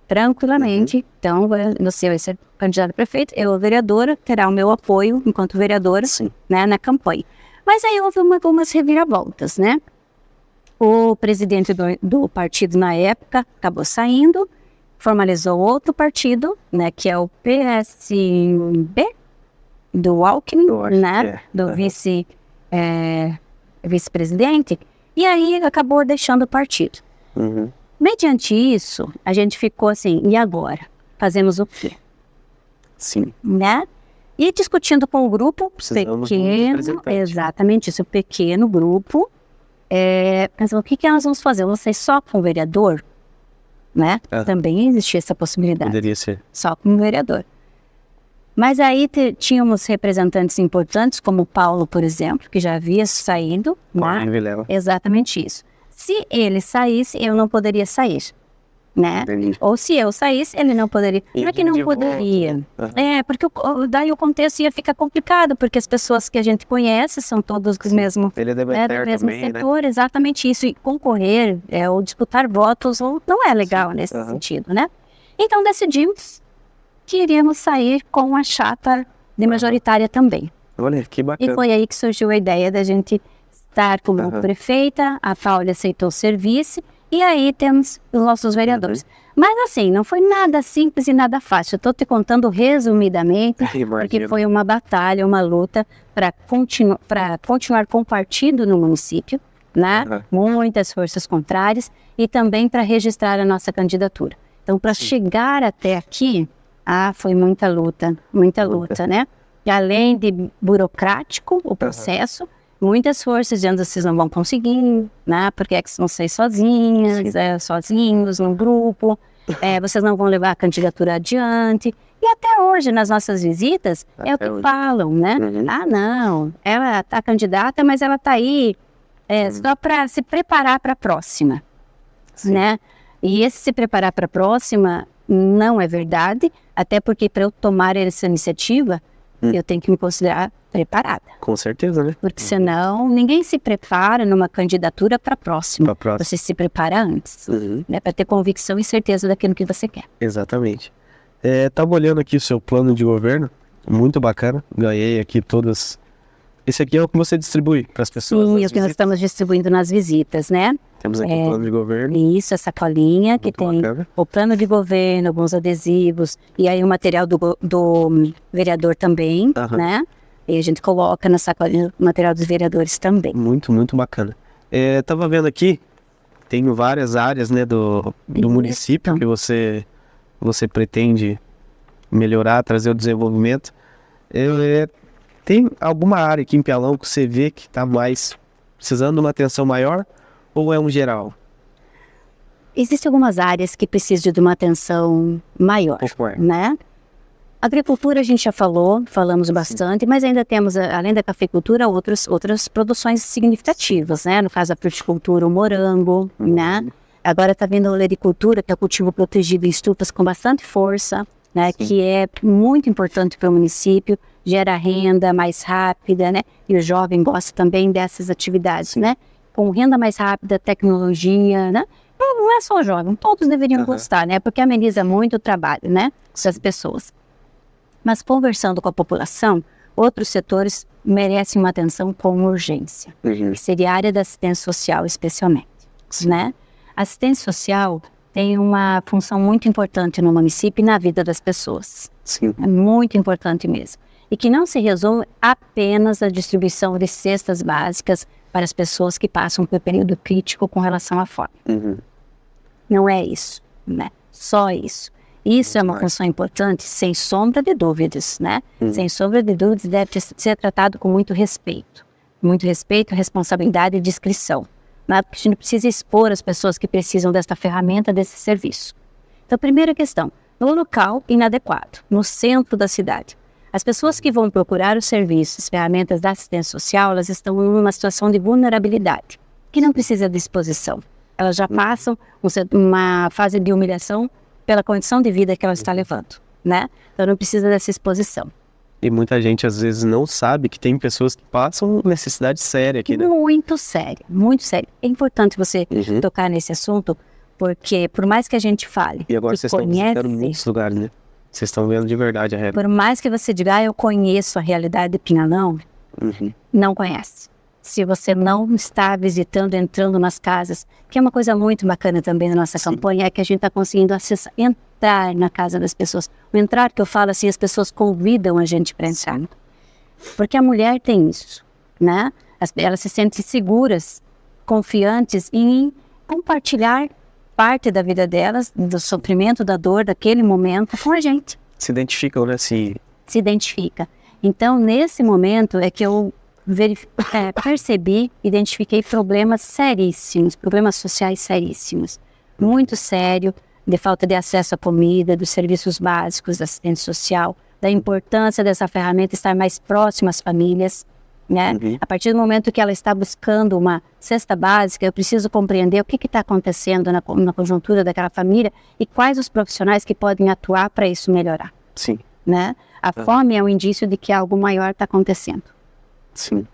Tranquilamente, então você vai ser candidato a prefeito, eu, vereadora, terá o meu apoio enquanto vereadora, né, na campanha. Mas aí houve algumas reviravoltas, né? O presidente do partido na época acabou saindo, formalizou outro partido, né, que é o PSB, do Alckmin, né, do vice-presidente, e aí acabou deixando o partido. Mediante isso, a gente ficou assim, e agora? Fazemos o quê? Sim. Né? E discutindo com o grupo Precisamos de um pequeno, representante. exatamente isso, pequeno grupo, pensamos, o que nós vamos fazer? Vamos ser só com o vereador? Né? Também existia essa possibilidade. Poderia ser. Só com o vereador. Mas aí tínhamos representantes importantes, como o Paulo, por exemplo, que já havia saído. Paulo Né? Vilela. Exatamente isso. Se ele saísse, eu não poderia sair, né? Entendi. Ou se eu saísse, ele não poderia. Não é que não poderia. Porque daí o contexto ia ficar complicado, porque as pessoas que a gente conhece são todos do mesmo, Ele é da do mesmo também, setor, exatamente isso. E concorrer ou disputar votos não é legal nesse sentido, né? Então decidimos que iríamos sair com a chapa de majoritária também. Olha, que bacana. E foi aí que surgiu a ideia da gente estar como prefeita, a Paula aceitou o serviço, e aí temos os nossos vereadores. Mas assim, não foi nada simples e nada fácil. Eu estou te contando resumidamente, porque foi uma batalha, uma luta para continuar com o partido no município, né? Muitas forças contrárias, e também para registrar a nossa candidatura. Então, para chegar até aqui, foi muita luta, né? E além de burocrático, o processo, muitas forças dizendo que vocês não vão conseguir, né? Porque é que vão sair sozinhas, sozinhos, num grupo, vocês não vão levar a candidatura adiante. E até hoje, nas nossas visitas, é o que falam, né? Não, ela está candidata, mas ela está aí só para se preparar para a próxima, né? E esse se preparar para a próxima não é verdade, até porque para eu tomar essa iniciativa, eu tenho que me considerar preparada. Com certeza, né? Porque senão ninguém se prepara numa candidatura para a próxima. Você se prepara antes, né, para ter convicção e certeza daquilo que você quer. Exatamente. Estava olhando aqui o seu plano de governo, muito bacana. Ganhei aqui todas. Esse aqui é o que você distribui para as pessoas. Sim, é o que nós estamos distribuindo nas visitas, né? Temos aqui o plano de governo. Isso, essa colinha que tem o plano de governo, alguns adesivos, e aí o material do vereador também, né? E a gente coloca na sacolinha o material dos vereadores também. Muito, muito bacana. Tava vendo aqui, tem várias áreas, né, do município que você pretende melhorar, trazer o desenvolvimento. Tem alguma área aqui em Pialão que você vê que está mais precisando de uma atenção maior ou é um geral? Existem algumas áreas que precisam de uma atenção maior, né? Agricultura a gente já falamos bastante, mas ainda temos, além da cafeicultura, outras produções significativas, né? No caso da fruticultura, o morango, né? Agora está vindo a olericultura, que é o cultivo protegido em estufas com bastante força, né? Que é muito importante para o município, gera renda mais rápida, né? E o jovem gosta também dessas atividades, né? Com renda mais rápida, tecnologia, né? Não é só o jovem, todos deveriam gostar, né? Porque ameniza muito o trabalho, né? Das pessoas. Mas conversando com a população, outros setores merecem uma atenção com urgência. Que seria a área da assistência social, especialmente, né? A assistência social tem uma função muito importante no município e na vida das pessoas. Sim. É muito importante mesmo. E que não se resume apenas à distribuição de cestas básicas para as pessoas que passam por período crítico com relação à fome. Não é isso, né? Só isso. Isso é uma função importante, sem sombra de dúvidas, né? Sem sombra de dúvidas, deve ser tratado com muito respeito. Muito respeito, responsabilidade e discrição. Né? Porque a gente precisa expor as pessoas que precisam desta ferramenta, desse serviço. Então, primeira questão, no local inadequado, no centro da cidade. As pessoas que vão procurar os serviços, ferramentas da assistência social, elas estão em uma situação de vulnerabilidade, que não precisa de exposição. Elas já passam uma fase de humilhação pela condição de vida que ela está levando, né? Então não precisa dessa exposição. E muita gente às vezes não sabe que tem pessoas que passam necessidade séria aqui, né? Muito séria, muito séria. É importante você tocar nesse assunto, porque por mais que a gente fale, e agora vocês estão visitando muitos lugares, né? Vocês estão vendo de verdade a realidade. Por mais que você diga, eu conheço a realidade de Pinhalão, não conhece. Se você não está visitando, entrando nas casas, que é uma coisa muito bacana também na nossa campanha, é que a gente está conseguindo acessar, entrar na casa das pessoas. O entrar, que eu falo assim, as pessoas convidam a gente para entrar. Porque a mulher tem isso, né? Elas se sentem seguras, confiantes em compartilhar parte da vida delas, do sofrimento, da dor, daquele momento com a gente. Se identificam, né? Se identifica. Então, nesse momento é que eu percebi, identifiquei problemas seríssimos, problemas sociais seríssimos, muito sério, de falta de acesso à comida, dos serviços básicos da assistência social, da importância dessa ferramenta estar mais próxima às famílias, né? A partir do momento que ela está buscando uma cesta básica, eu preciso compreender o que está acontecendo na conjuntura daquela família e quais os profissionais que podem atuar para isso melhorar. Sim. Né? A fome é um indício de que algo maior está acontecendo. Sim.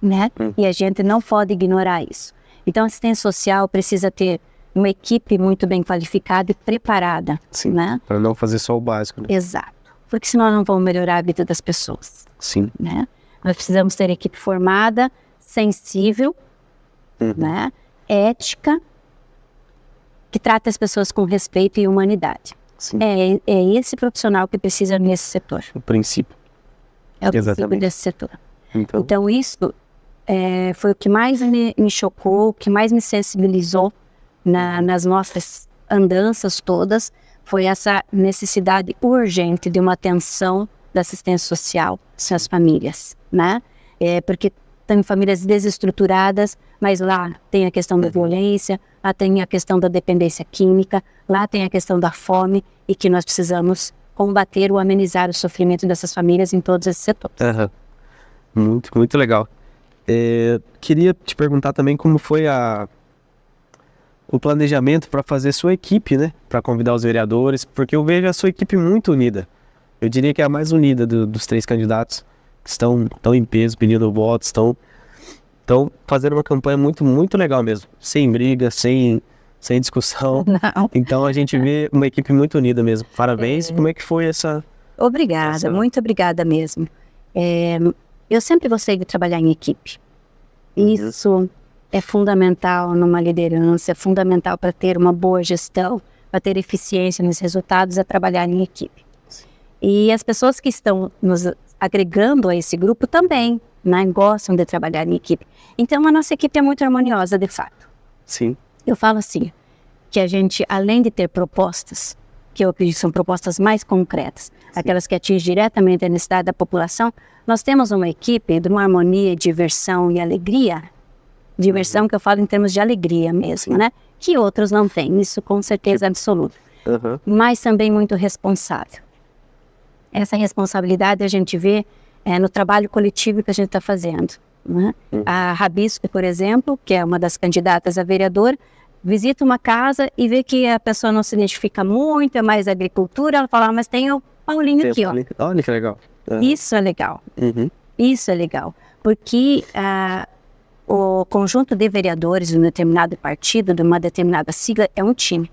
Né? E a gente não pode ignorar isso. Então, a assistência social precisa ter uma equipe muito bem qualificada e preparada. Sim, né? Para não fazer só o básico. Né? Exato. Porque senão não vamos melhorar a vida das pessoas. Sim. Né? Nós precisamos ter equipe formada, sensível, né? Ética, que trata as pessoas com respeito e humanidade. Sim. É esse profissional que precisa nesse setor. O princípio. É o princípio desse setor. Então isso foi o que mais me chocou, o que mais me sensibilizou nas nossas andanças todas, foi essa necessidade urgente de uma atenção da assistência social às famílias, né? Porque tem famílias desestruturadas, mas lá tem a questão da violência, lá tem a questão da dependência química, lá tem a questão da fome e que nós precisamos combater ou amenizar o sofrimento dessas famílias em todos esses setores. Muito, muito legal. Queria te perguntar também como foi o planejamento para fazer sua equipe, né? Para convidar os vereadores, porque eu vejo a sua equipe muito unida. Eu diria que é a mais unida dos 3 candidatos que estão em peso, pedindo votos, estão fazendo uma campanha muito, muito legal mesmo. Sem briga, sem discussão. Não. Então a gente vê uma equipe muito unida mesmo. Parabéns. Como é que foi essa... Obrigada, muito obrigada mesmo. Eu sempre gostei de trabalhar em equipe. Isso é fundamental numa liderança, é fundamental para ter uma boa gestão, para ter eficiência nos resultados, é trabalhar em equipe. E as pessoas que estão nos agregando a esse grupo também, né, gostam de trabalhar em equipe. Então a nossa equipe é muito harmoniosa, de fato. Sim. Eu falo assim, que a gente, além de ter propostas, que eu acredito que são propostas mais concretas, aquelas que atingem diretamente a necessidade da população, nós temos uma equipe de uma harmonia, diversão e alegria, diversão que eu falo em termos de alegria mesmo, né? Que outros não têm, isso com certeza absoluta. Mas também muito responsável. Essa responsabilidade a gente vê no trabalho coletivo que a gente está fazendo, né? A Rabisco, por exemplo, que é uma das candidatas a vereadora, visita uma casa e vê que a pessoa não se identifica muito, é mais agricultura, ela fala, mas tem o Paulinho aqui, ó. Olha que legal. Isso é legal. Isso é legal. Porque o conjunto de vereadores de um determinado partido, de uma determinada sigla, é um time.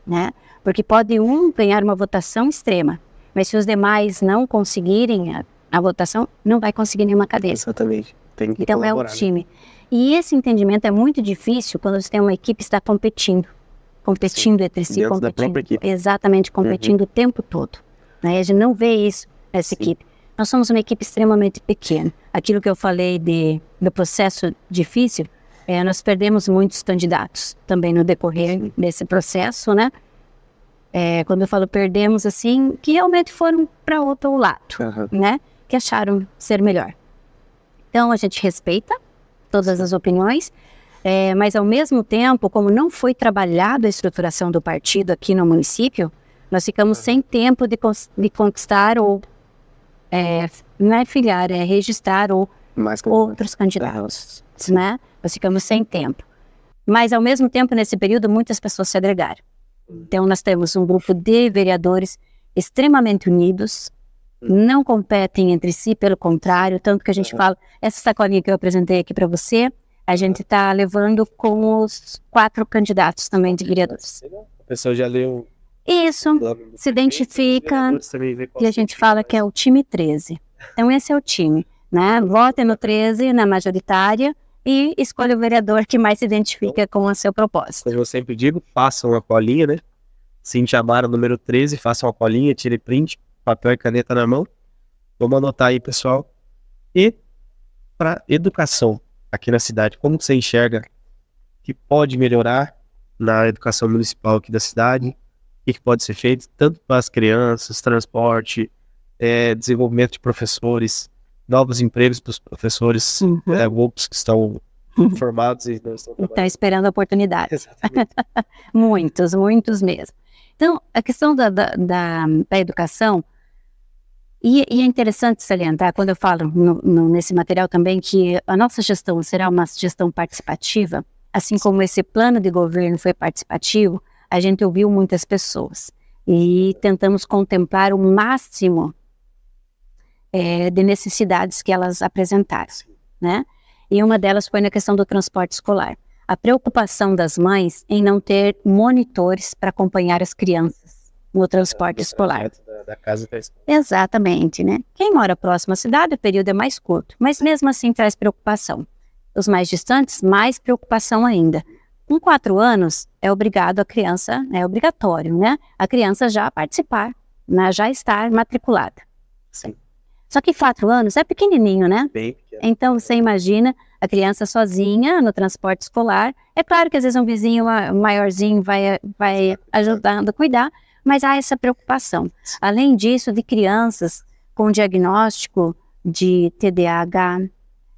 Né? Porque pode um ganhar uma votação extrema, mas se os demais não conseguirem a votação, não vai conseguir nenhuma cadeira. Exatamente. Tem que então é um time. E esse entendimento é muito difícil quando você tem uma equipe que está competindo entre si, dentro da própria equipe. Exatamente, competindo o tempo todo. Né? A gente não vê isso nessa equipe. Nós somos uma equipe extremamente pequena. Aquilo que eu falei do processo difícil, nós perdemos muitos candidatos também no decorrer desse processo, né? Quando eu falo perdemos, assim, que realmente foram para outro lado, né? Que acharam ser melhor. Então, a gente respeita todas as opiniões, mas ao mesmo tempo, como não foi trabalhada a estruturação do partido aqui no município, nós ficamos sem tempo de conquistar ou não é filiar, é registrar outros candidatos, né? Nós ficamos sem tempo. Mas, ao mesmo tempo, nesse período, muitas pessoas se agregaram. Então, nós temos um grupo de vereadores extremamente unidos, não competem entre si, pelo contrário, tanto que a gente fala, essa sacolinha que eu apresentei aqui para você, a gente está levando com os 4 candidatos também de vereadores. A pessoa já leu... Isso, se identifica, e a gente fala que é o time 13. Então, esse é o time, né? Votem no 13, na majoritária, e escolha o vereador que mais se identifica com o seu propósito. Eu sempre digo, façam a colinha, né? Cintia Amaro, número 13, façam a colinha, tire print, papel e caneta na mão. Vamos anotar aí, pessoal. E para educação aqui na cidade, como você enxerga que pode melhorar na educação municipal aqui da cidade? O que pode ser feito, tanto para as crianças, transporte, desenvolvimento de professores, novos empregos para os professores, grupos que estão formados e não estão trabalhando. Estão esperando a oportunidade. Exatamente. Muitos mesmo. Então, a questão da educação, e é interessante salientar, quando eu falo nesse material também, que a nossa gestão será uma gestão participativa, assim como esse plano de governo foi participativo, a gente ouviu muitas pessoas e tentamos contemplar o máximo de necessidades que elas apresentaram, né? E uma delas foi na questão do transporte escolar. A preocupação das mães em não ter monitores para acompanhar as crianças no transporte escolar. Da casa da escola. Exatamente, né? Quem mora próximo à cidade, o período é mais curto, mas mesmo assim traz preocupação. Os mais distantes, mais preocupação ainda. Com 4 anos, é obrigado a criança, é obrigatório, né? A criança já participar, né? Já estar matriculada. Sim. Só que 4 anos é pequenininho, né? Bem pequeno. Então, você imagina a criança sozinha no transporte escolar. É claro que às vezes um vizinho maiorzinho vai ajudando a cuidar, mas há essa preocupação. Além disso, de crianças com diagnóstico de TDAH,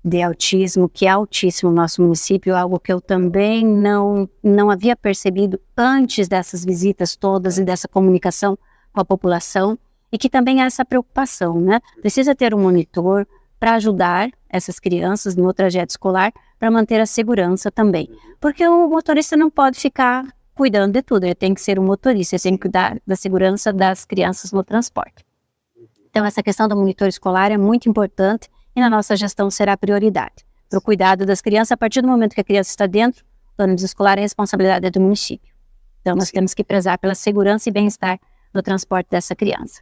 de autismo, que é altíssimo no nosso município, algo que eu também não havia percebido antes dessas visitas todas e dessa comunicação com a população, e que também há essa preocupação, né? Precisa ter um monitor para ajudar essas crianças no trajeto escolar, para manter a segurança também. Porque o motorista não pode ficar cuidando de tudo, ele tem que ser um motorista, ele tem que cuidar da segurança das crianças no transporte. Então, essa questão do monitor escolar é muito importante e na nossa gestão será prioridade. Para o cuidado das crianças, a partir do momento que a criança está dentro do ônibus escolar, a responsabilidade é do município. Então, nós temos que prezar pela segurança e bem-estar no transporte dessa criança.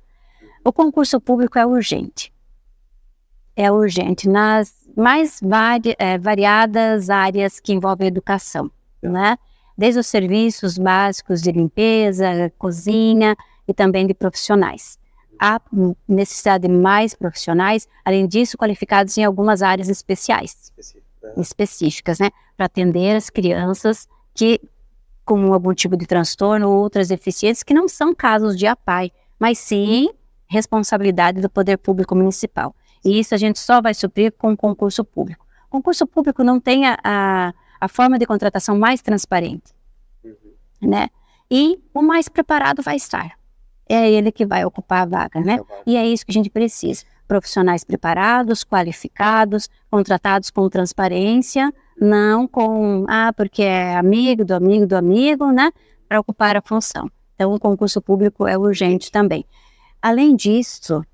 O concurso público é urgente. É urgente nas mais variadas áreas que envolvem a educação, né? Desde os serviços básicos de limpeza, cozinha e também de profissionais. Há necessidade de mais profissionais, além disso, qualificados em algumas áreas específicas, né? Para atender as crianças que com algum tipo de transtorno ou outras deficiências que não são casos de APAE, mas sim responsabilidade do poder público municipal. E isso a gente só vai suprir com concurso público. Concurso público não tem a forma de contratação mais transparente, né? E o mais preparado vai estar. É ele que vai ocupar a vaga, né? E é isso que a gente precisa. Profissionais preparados, qualificados, contratados com transparência, não com, porque é amigo do amigo do amigo, né? Para ocupar a função. Então, o concurso público é urgente também. Além disso,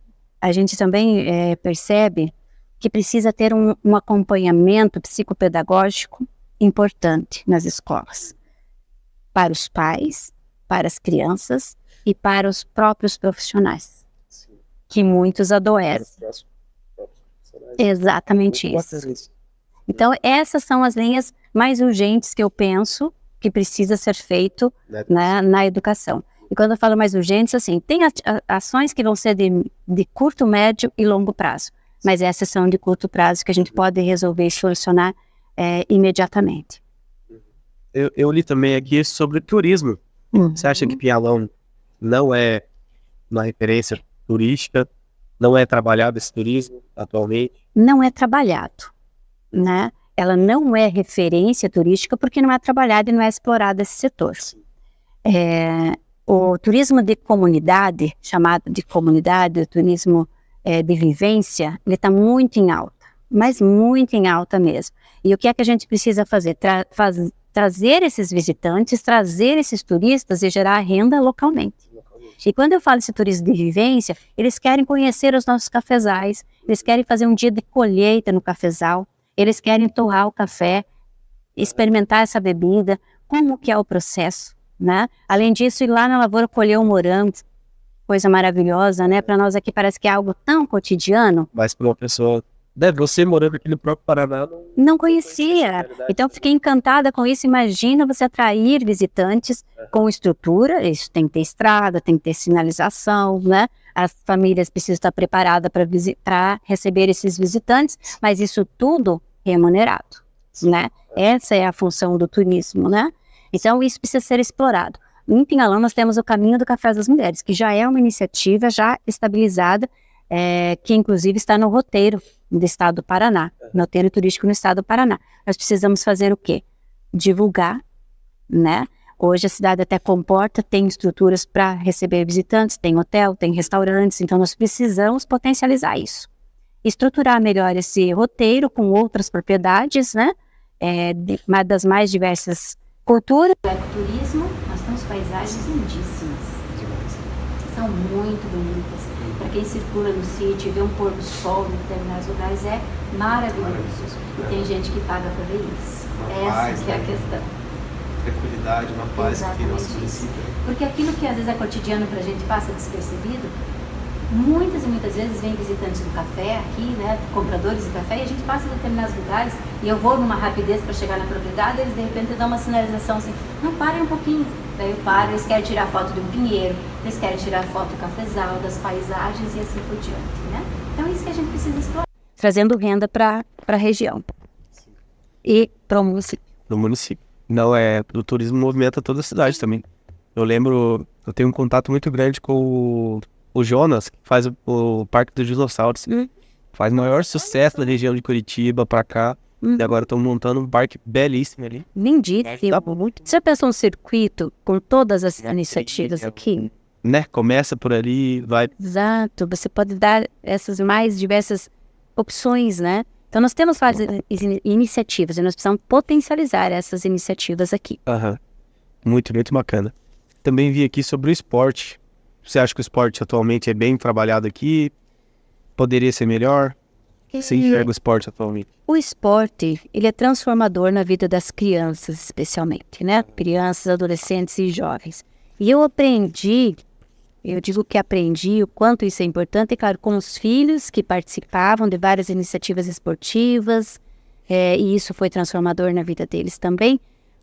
a gente também percebe que precisa ter um acompanhamento psicopedagógico importante nas escolas. Para os pais, para as crianças e para os próprios profissionais, que muitos adoecem. Exatamente isso. Então, essas são as linhas mais urgentes que eu penso que precisa ser feito na educação. E quando eu falo mais urgentes, assim, tem ações que vão ser de curto, médio e longo prazo, mas essas são de curto prazo que a gente pode resolver e solucionar imediatamente. Eu li também aqui sobre turismo. Você acha que Pinhalão não é uma referência turística? Não é trabalhado esse turismo atualmente? Não é trabalhado, né? Ela não é referência turística porque não é trabalhado e não é explorado esse setor. O turismo de comunidade, chamado de comunidade, o turismo de vivência, ele está muito em alta, mas muito em alta mesmo. E o que é que a gente precisa fazer? Trazer esses visitantes, trazer esses turistas e gerar renda localmente. E quando eu falo esse turismo de vivência, eles querem conhecer os nossos cafezais, eles querem fazer um dia de colheita no cafezal, eles querem torrar o café, experimentar essa bebida, como que é o processo, né? Além disso, ir lá na lavoura colher um morango, coisa maravilhosa, né? Para nós aqui parece que é algo tão cotidiano. Mas para uma pessoa... Você morando aqui no próprio Paraná... Não conhecia. Então, fiquei encantada com isso. Imagina você atrair visitantes com estrutura. Isso tem que ter estrada, tem que ter sinalização, né? As famílias precisam estar preparadas para receber esses visitantes, mas isso tudo remunerado, né? Essa é a função do turismo, né? Então, isso precisa ser explorado. Em Pinhalão, nós temos o Caminho do Café das Mulheres, que já é uma iniciativa já estabilizada, que inclusive está no roteiro do estado do Paraná, no roteiro turístico no estado do Paraná. Nós precisamos fazer o quê? Divulgar, né? Hoje a cidade até comporta, tem estruturas para receber visitantes, tem hotel, tem restaurantes, então nós precisamos potencializar isso. Estruturar melhor esse roteiro com outras propriedades, né? Das mais diversas culturas. O ecoturismo, nós temos paisagens lindíssimas, são muito bonitas. Para quem circula no sítio e vê um pôr do sol em determinados lugares é maravilhoso. E tem gente que paga para ver isso. Essa que é a questão. Tranquilidade, uma paz aqui no nosso município. Porque aquilo que às vezes é cotidiano para a gente passa despercebido, muitas e muitas vezes vem visitantes do café aqui, né, compradores de café, e a gente passa em determinados lugares e eu vou numa rapidez para chegar na propriedade, eles de repente dão uma sinalização assim, não, parem um pouquinho. Daí eu paro, eles querem tirar foto de um pinheiro, eles querem tirar foto do cafezal, das paisagens e assim por diante, né? Então é isso que a gente precisa explorar. Trazendo renda para a região. Sim. E para o município. No município. Não, o turismo movimenta toda a cidade também. Eu lembro, eu tenho um contato muito grande com o Jonas, que faz o Parque dos Dinossauros. Faz o maior sucesso da região de Curitiba para cá. E agora estão montando um parque belíssimo ali. Lindíssimo. Você pensou um circuito com todas as iniciativas aqui? Né? Começa por ali, vai... Exato. Você pode dar essas mais diversas opções, né? Então nós temos várias iniciativas e nós precisamos potencializar essas iniciativas aqui. Muito, muito bacana. Também vi aqui sobre o esporte. Você acha que o esporte atualmente é bem trabalhado aqui? Poderia ser melhor? Você enxerga o esporte atualmente? O esporte, ele é transformador na vida das crianças, especialmente, né? Crianças, adolescentes e jovens. E eu digo que aprendi o quanto isso é importante, é claro, com os filhos que participavam de várias iniciativas esportivas, e isso foi transformador na vida deles também.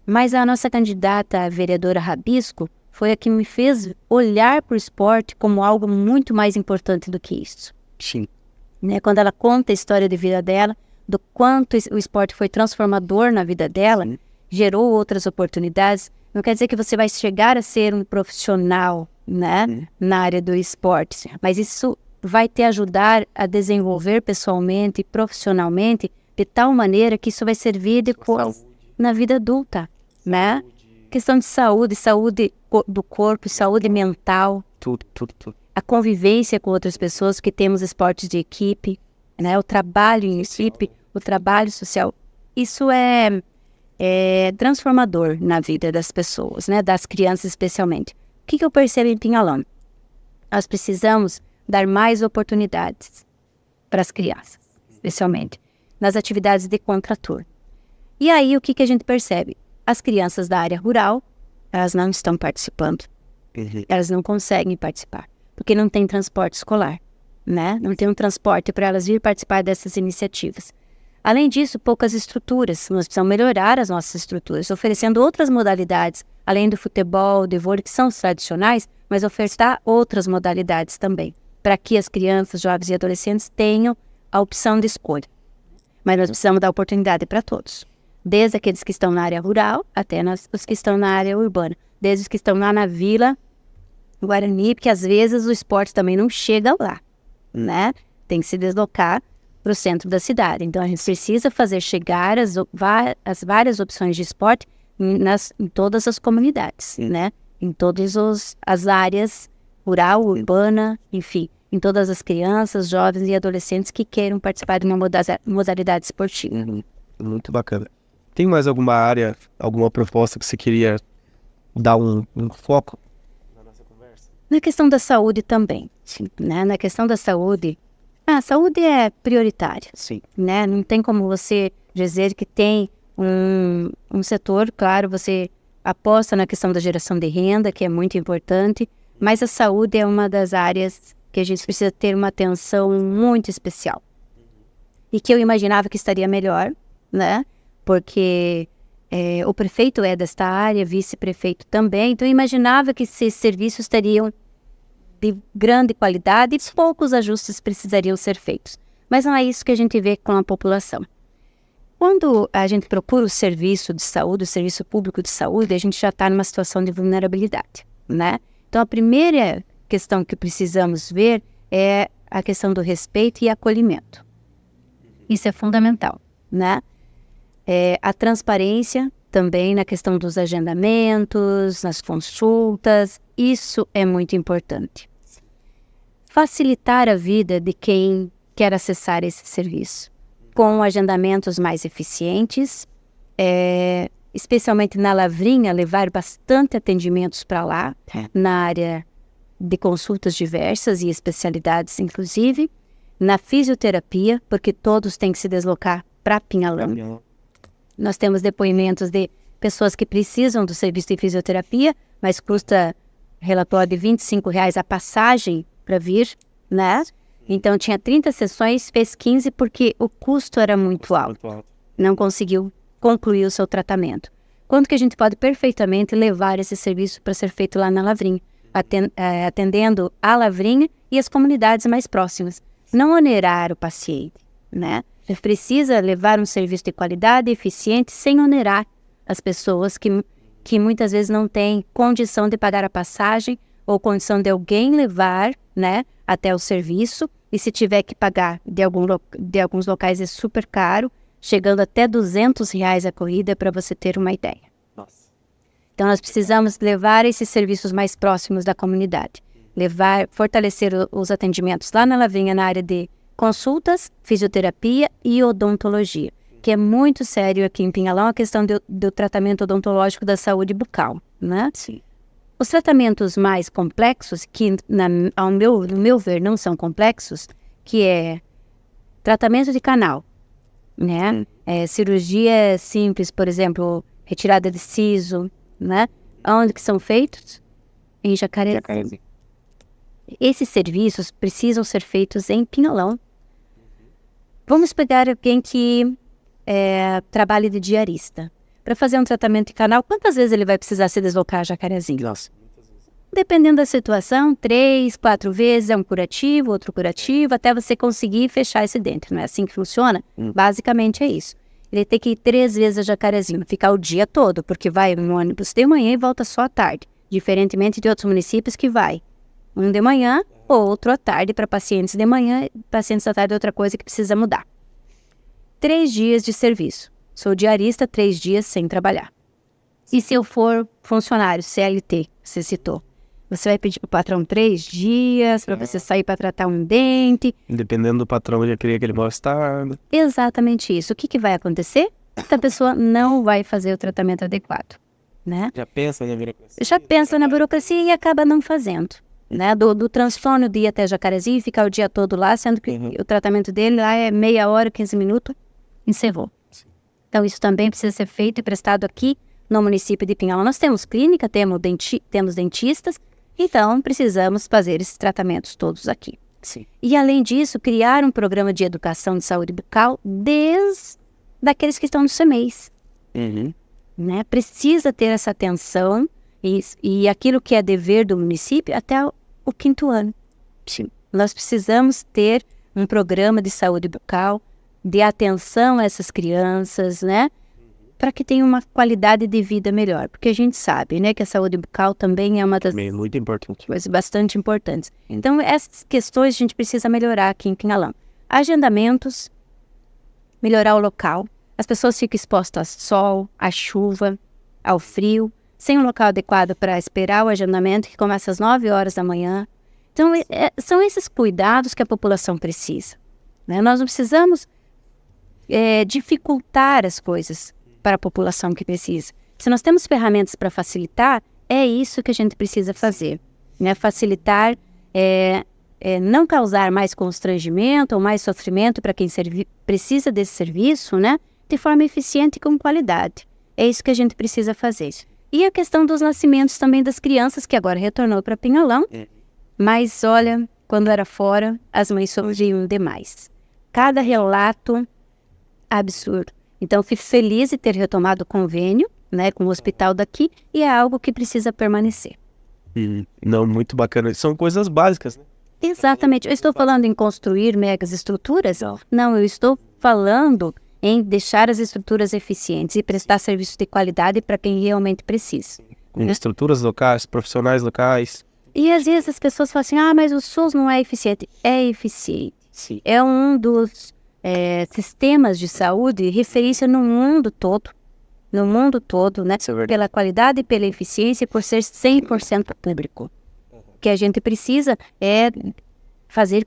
Mas a nossa candidata, a vereadora Rabisco, foi a que me fez olhar para o esporte como algo muito mais importante do que isso. Sim. Né? Quando ela conta a história de vida dela, do quanto o esporte foi transformador na vida dela, gerou outras oportunidades, não quer dizer que você vai chegar a ser um profissional, né, na área do esporte, mas isso vai te ajudar a desenvolver pessoalmente e profissionalmente de tal maneira que isso vai servir depois na vida adulta, né? Questão de saúde do corpo, saúde mental. Tudo. A convivência com outras pessoas, que temos esportes de equipe, né? O trabalho em equipe, o trabalho social. Isso é transformador na vida das pessoas, né? Das crianças especialmente. O que eu percebo em Pinhalão? Nós precisamos dar mais oportunidades para as crianças, especialmente nas atividades de contraturno. E aí, o que a gente percebe? As crianças da área rural, elas não estão participando. Elas não conseguem participar, porque não tem transporte escolar, né? Não tem um transporte para elas vir participar dessas iniciativas. Além disso, poucas estruturas. Nós precisamos melhorar as nossas estruturas, oferecendo outras modalidades, além do futebol, do vôlei, que são os tradicionais, mas ofertar outras modalidades também, para que as crianças, jovens e adolescentes tenham a opção de escolha. Mas nós precisamos dar oportunidade para todos, desde aqueles que estão na área rural até os que estão na área urbana, desde os que estão lá na Vila Guarani, porque às vezes o esporte também não chega lá, né? Tem que se deslocar para o centro da cidade. Então a gente precisa fazer chegar as várias opções de esporte em todas as comunidades, né? Em todas as áreas rural, urbana, enfim, em todas as crianças, jovens e adolescentes que queiram participar de uma modalidade esportiva. Muito bacana. Tem mais alguma área, alguma proposta que você queria dar um foco na nossa conversa? Na questão da saúde também, né? Na questão da saúde, a saúde é prioritária, né? Não tem como você dizer que tem um setor, claro, você aposta na questão da geração de renda, que é muito importante, mas a saúde é uma das áreas que a gente precisa ter uma atenção muito especial. E que eu imaginava que estaria melhor, né? Porque o prefeito é desta área, vice-prefeito também, então eu imaginava que esses serviços estariam de grande qualidade e poucos ajustes precisariam ser feitos. Mas não é isso que a gente vê com a população. Quando a gente procura o serviço de saúde, o serviço público de saúde, a gente já está numa situação de vulnerabilidade, né? Então, a primeira questão que precisamos ver é a questão do respeito e acolhimento. Isso é fundamental, né? A transparência também na questão dos agendamentos, nas consultas, isso é muito importante. Facilitar a vida de quem quer acessar esse serviço, com agendamentos mais eficientes, especialmente na Lavrinha, levar bastante atendimentos para lá, na área de consultas diversas e especialidades, inclusive, na fisioterapia, porque todos têm que se deslocar para Pinhalão. Nós temos depoimentos de pessoas que precisam do serviço de fisioterapia, mas custa relatório de R$25 a passagem para vir, né? Então tinha 30 sessões, fez 15 porque o custo era muito alto. Não conseguiu concluir o seu tratamento. Quanto que a gente pode perfeitamente levar esse serviço para ser feito lá na Lavrinha, atendendo a Lavrinha e as comunidades mais próximas. Não onerar o paciente, né? A gente precisa levar um serviço de qualidade e eficiente sem onerar as pessoas que muitas vezes não têm condição de pagar a passagem ou condição de alguém levar, né, até o serviço. E se tiver que pagar de alguns locais é super caro, chegando até R$200 a corrida, para você ter uma ideia. Nossa. Então nós precisamos levar esses serviços mais próximos da comunidade. Fortalecer os atendimentos lá na Lavrinha na área de consultas, fisioterapia e odontologia, que é muito sério aqui em Pinhalão a questão do tratamento odontológico da saúde bucal, né? Sim. Os tratamentos mais complexos, que no meu ver não são complexos, que é tratamento de canal, né? Cirurgia simples, por exemplo, retirada de siso, né? Onde que são feitos? Em Jacarezinho. Esses serviços precisam ser feitos em Pinhalão. Vamos pegar alguém que trabalha de diarista. Para fazer um tratamento de canal, quantas vezes ele vai precisar se deslocar a Jacarezinho? Nossa. Dependendo da situação, 3, 4 vezes é um curativo, outro curativo, até você conseguir fechar esse dente. Não é assim que funciona? Basicamente é isso. ele tem que ir 3 vezes a Jacarezinho, ficar o dia todo, porque vai no ônibus de manhã e volta só à tarde. Diferentemente de outros municípios que vai um de manhã, outro à tarde para pacientes de manhã, pacientes à tarde é outra coisa que precisa mudar. 3 dias de serviço. Sou diarista, 3 dias sem trabalhar. E se eu for funcionário, CLT, você citou, você vai pedir para o patrão 3 dias para você sair para tratar um dente. Dependendo do patrão, já queria aquele mal-estar. Exatamente isso. O que vai acontecer? Essa pessoa não vai fazer o tratamento adequado, né? Já pensa na burocracia. Já pensa na burocracia e acaba não fazendo, né? Do transtorno de ir até Jacarezinho e ficar o dia todo lá, sendo que o tratamento dele lá é meia hora, 15 minutos, encerrou. Sim. Então isso também precisa ser feito e prestado aqui no município de Pinhalão. Nós temos clínica, temos dentistas, então precisamos fazer esses tratamentos todos aqui. Sim. E além disso, criar um programa de educação de saúde bucal desde daqueles que estão no CMEIs. Né? Precisa ter essa atenção e aquilo que é dever do município até o 5º ano. Sim. Nós precisamos ter um programa de saúde bucal, de atenção a essas crianças, né? Para que tenham uma qualidade de vida melhor. Porque a gente sabe, né, que a saúde bucal também é uma das muito importante. coisas bastante importantes. Então, essas questões a gente precisa melhorar aqui em Pinhalão. Agendamentos, melhorar o local. As pessoas ficam expostas ao sol, à chuva, ao frio, sem um local adequado para esperar o agendamento, que começa às 9 horas da manhã. Então, são esses cuidados que a população precisa, né? Nós não precisamos dificultar as coisas para a população que precisa. Se nós temos ferramentas para facilitar, é isso que a gente precisa fazer, né? Facilitar, não causar mais constrangimento ou mais sofrimento para quem precisa desse serviço, né? De forma eficiente e com qualidade. É isso que a gente precisa fazer. E a questão dos nascimentos também das crianças, que agora retornou para Pinhalão. Mas, olha, quando era fora, as mães sofriam demais. Cada relato absurdo. Então, fico feliz de ter retomado o convênio, né, com o hospital daqui, e é algo que precisa permanecer. Não, muito bacana. São coisas básicas, né? Exatamente. Eu estou falando em construir megas estruturas? Não, eu estou falando em deixar as estruturas eficientes e prestar serviço de qualidade para quem realmente precisa. Com estruturas locais, profissionais locais. E às vezes as pessoas falam assim, mas o SUS não é eficiente. É eficiente. Sim. É um dos sistemas de saúde referência no mundo todo, né? Pela qualidade e pela eficiência, por ser 100% público. O que a gente precisa é fazer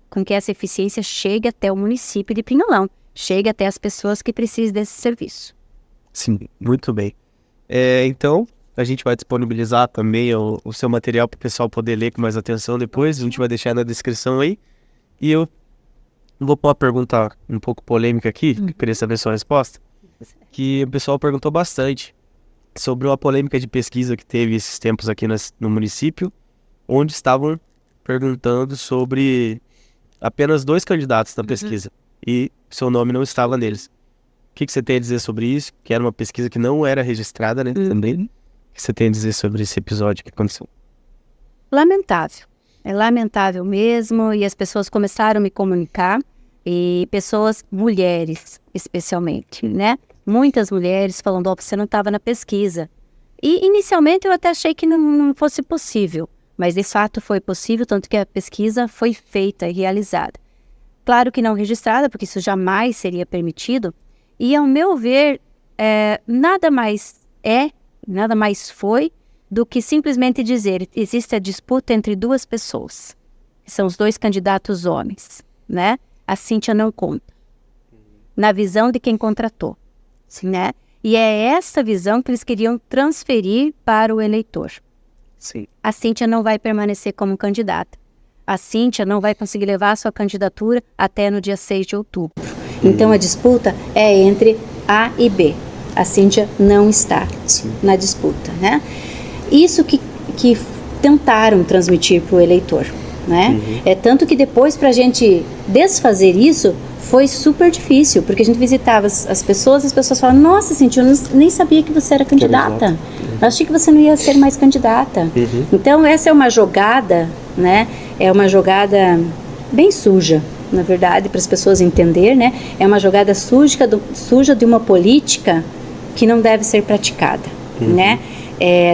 com que essa eficiência chegue até o município de Pinhalão, chegue até as pessoas que precisam desse serviço. Sim, muito bem. Então, a gente vai disponibilizar também o seu material para o pessoal poder ler com mais atenção depois. A gente vai deixar na descrição aí. E eu vou pôr uma pergunta um pouco polêmica aqui, que eu queria saber a sua resposta. Que o pessoal perguntou bastante sobre uma polêmica de pesquisa que teve esses tempos aqui no município, onde estavam perguntando sobre apenas 2 candidatos na pesquisa. E seu nome não estava neles. O que você tem a dizer sobre isso? Que era uma pesquisa que não era registrada, né? Também. O que você tem a dizer sobre esse episódio que aconteceu? Lamentável. É lamentável mesmo. E as pessoas começaram a me comunicar. E pessoas, mulheres especialmente, né? Muitas mulheres falando, você não estava na pesquisa. E inicialmente eu até achei que não fosse possível. Mas de fato foi possível, tanto que a pesquisa foi feita e realizada. Claro que não registrada, porque isso jamais seria permitido. E, ao meu ver, nada mais foi do que simplesmente dizer existe a disputa entre 2 pessoas, que são os 2 candidatos homens, né? A Cíntia não conta, na visão de quem contratou, né? E é essa visão que eles queriam transferir para o eleitor. Sim. A Cíntia não vai permanecer como candidata. A Cíntia não vai conseguir levar a sua candidatura até no dia 6 de outubro. Então, a disputa é entre A e B. A Cíntia não está na disputa, né? Isso que tentaram transmitir para o eleitor, né? É tanto que depois, para a gente desfazer isso, foi super difícil, porque a gente visitava as pessoas falavam, nossa, Cíntia, eu nem sabia que você era candidata. Eu achei que você não ia ser mais candidata. Então, essa é uma jogada, né? É uma jogada bem suja, na verdade, para as pessoas entenderem, né? É uma jogada suja de uma política que não deve ser praticada, né?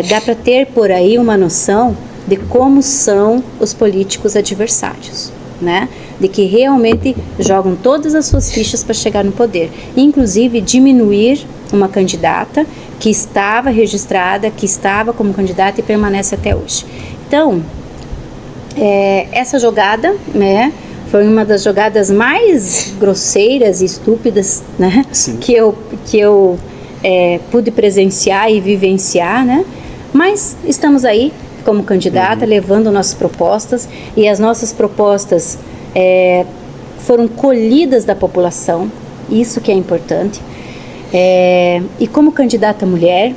Dá para ter por aí uma noção de como são os políticos adversários, né? De que realmente jogam todas as suas fichas para chegar no poder, inclusive diminuir uma candidata que estava registrada, que estava como candidata e permanece até hoje. Então, essa jogada, né, foi uma das jogadas mais grosseiras e estúpidas, né, que eu pude presenciar e vivenciar, né? Mas estamos aí como candidata, levando nossas propostas, e as nossas propostas foram colhidas da população, isso que é importante. E como candidata mulher,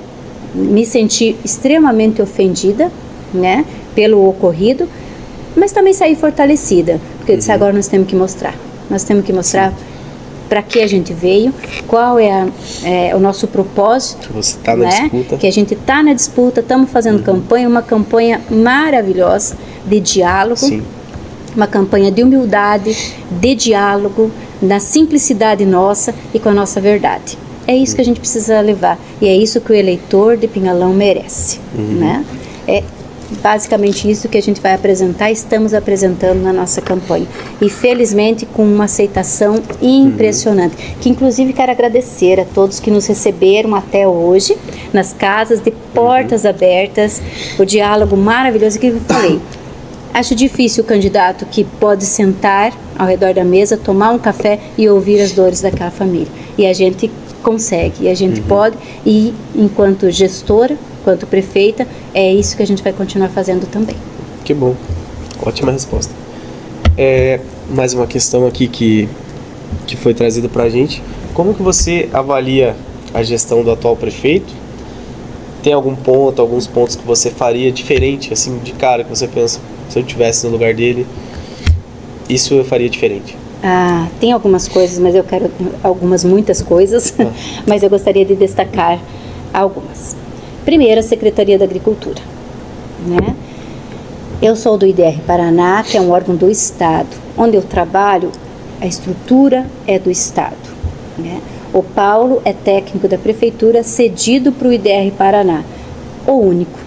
me senti extremamente ofendida, né, pelo ocorrido, mas também saí fortalecida, porque eu disse, agora nós temos que mostrar para que a gente veio, qual é o nosso propósito. Você está na disputa. Que a gente está na disputa, estamos fazendo campanha, uma campanha maravilhosa de diálogo, uma campanha de humildade, de diálogo, na simplicidade nossa e com a nossa verdade. É isso que a gente precisa levar, e é isso que o eleitor de Pinhalão merece, né? É basicamente isso que a gente vai apresentar, estamos apresentando na nossa campanha, e felizmente com uma aceitação impressionante, que inclusive quero agradecer a todos que nos receberam até hoje, nas casas, de portas abertas, o diálogo maravilhoso que eu falei. Acho difícil o candidato que pode sentar ao redor da mesa, tomar um café e ouvir as dores daquela família, e a gente consegue, e a gente pode, e enquanto gestora, enquanto prefeita, é isso que a gente vai continuar fazendo também. Que bom, ótima resposta. Mais uma questão aqui que foi trazida para a gente. Como que você avalia a gestão do atual prefeito? Tem alguns pontos que você faria diferente, assim, de cara, que você pensa, se eu estivesse no lugar dele, isso eu faria diferente? Tem algumas coisas, mas eu quero muitas coisas, mas eu gostaria de destacar algumas. Primeiro, a Secretaria da Agricultura, né? Eu sou do IDR Paraná, que é um órgão do Estado. Onde eu trabalho, a estrutura é do Estado, né? O Paulo é técnico da Prefeitura, cedido para o IDR Paraná, o único,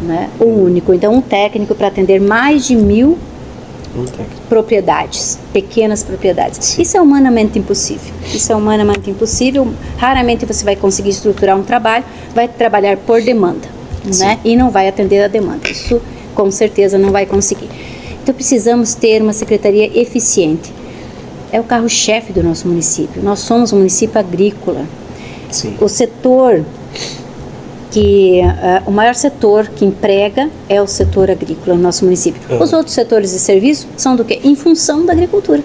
né? O único. Então, um técnico para atender mais de 1.000 propriedades, pequenas propriedades. Isso é humanamente impossível. Raramente você vai conseguir estruturar um trabalho, vai trabalhar por demanda, né? E não vai atender a demanda. Isso com certeza não vai conseguir. Então precisamos ter uma secretaria eficiente. É o carro-chefe do nosso município. Nós somos um município agrícola. O setor o maior setor que emprega é o setor agrícola no nosso município. Os outros setores de serviço são do quê? Em função da agricultura.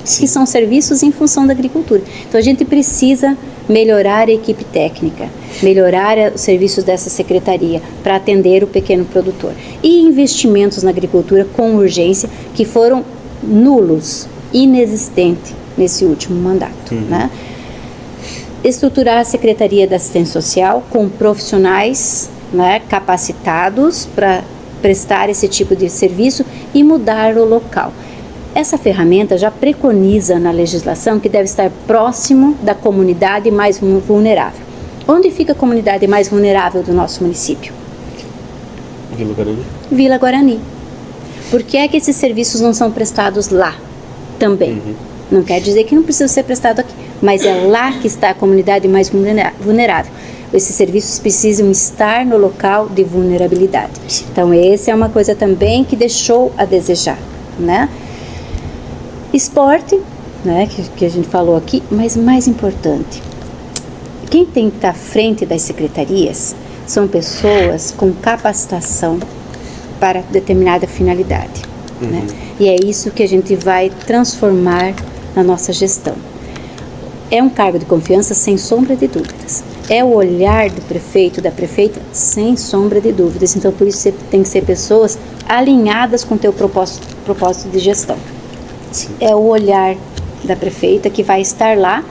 Que são serviços em função da agricultura. Então a gente precisa melhorar a equipe técnica, melhorar os serviços dessa secretaria para atender o pequeno produtor. E investimentos na agricultura com urgência que foram nulos, inexistentes nesse último mandato, né? Estruturar a Secretaria da Assistência Social com profissionais, né, capacitados para prestar esse tipo de serviço e mudar o local. Essa ferramenta já preconiza na legislação que deve estar próximo da comunidade mais vulnerável. Onde fica a comunidade mais vulnerável do nosso município? Vila Guarani. Vila Guarani. Por que é que esses serviços não são prestados lá também? Não quer dizer que não precisa ser prestado aqui, mas é lá que está a comunidade mais vulnerável. Esses serviços precisam estar no local de vulnerabilidade. Então, essa é uma coisa também que deixou a desejar, né? Esporte, né, que a gente falou aqui, mas mais importante, quem tem que estar à frente das secretarias são pessoas com capacitação para determinada finalidade, né? E é isso que a gente vai transformar na nossa gestão. É um cargo de confiança sem sombra de dúvidas. É o olhar do prefeito, da prefeita, sem sombra de dúvidas. Então, por isso, você tem que ser pessoas alinhadas com o teu propósito de gestão. É o olhar da prefeita que vai estar lá,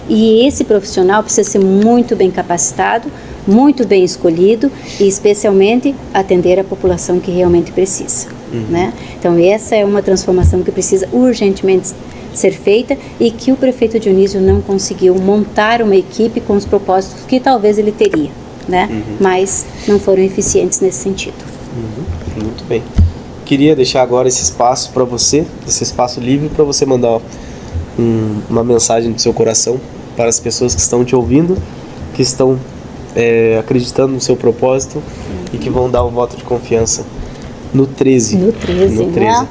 e esse profissional precisa ser muito bem capacitado, muito bem escolhido e especialmente atender a população que realmente precisa, né? Então essa é uma transformação que precisa urgentemente ser feita e que o prefeito Dionísio não conseguiu montar uma equipe com os propósitos que talvez ele teria, né? Mas não foram eficientes nesse sentido. Muito bem. Queria deixar agora esse espaço para você, esse espaço livre para você mandar uma mensagem do seu coração para as pessoas que estão te ouvindo, que estão acreditando no seu propósito e que vão dar um voto de confiança no 13. No 13, né?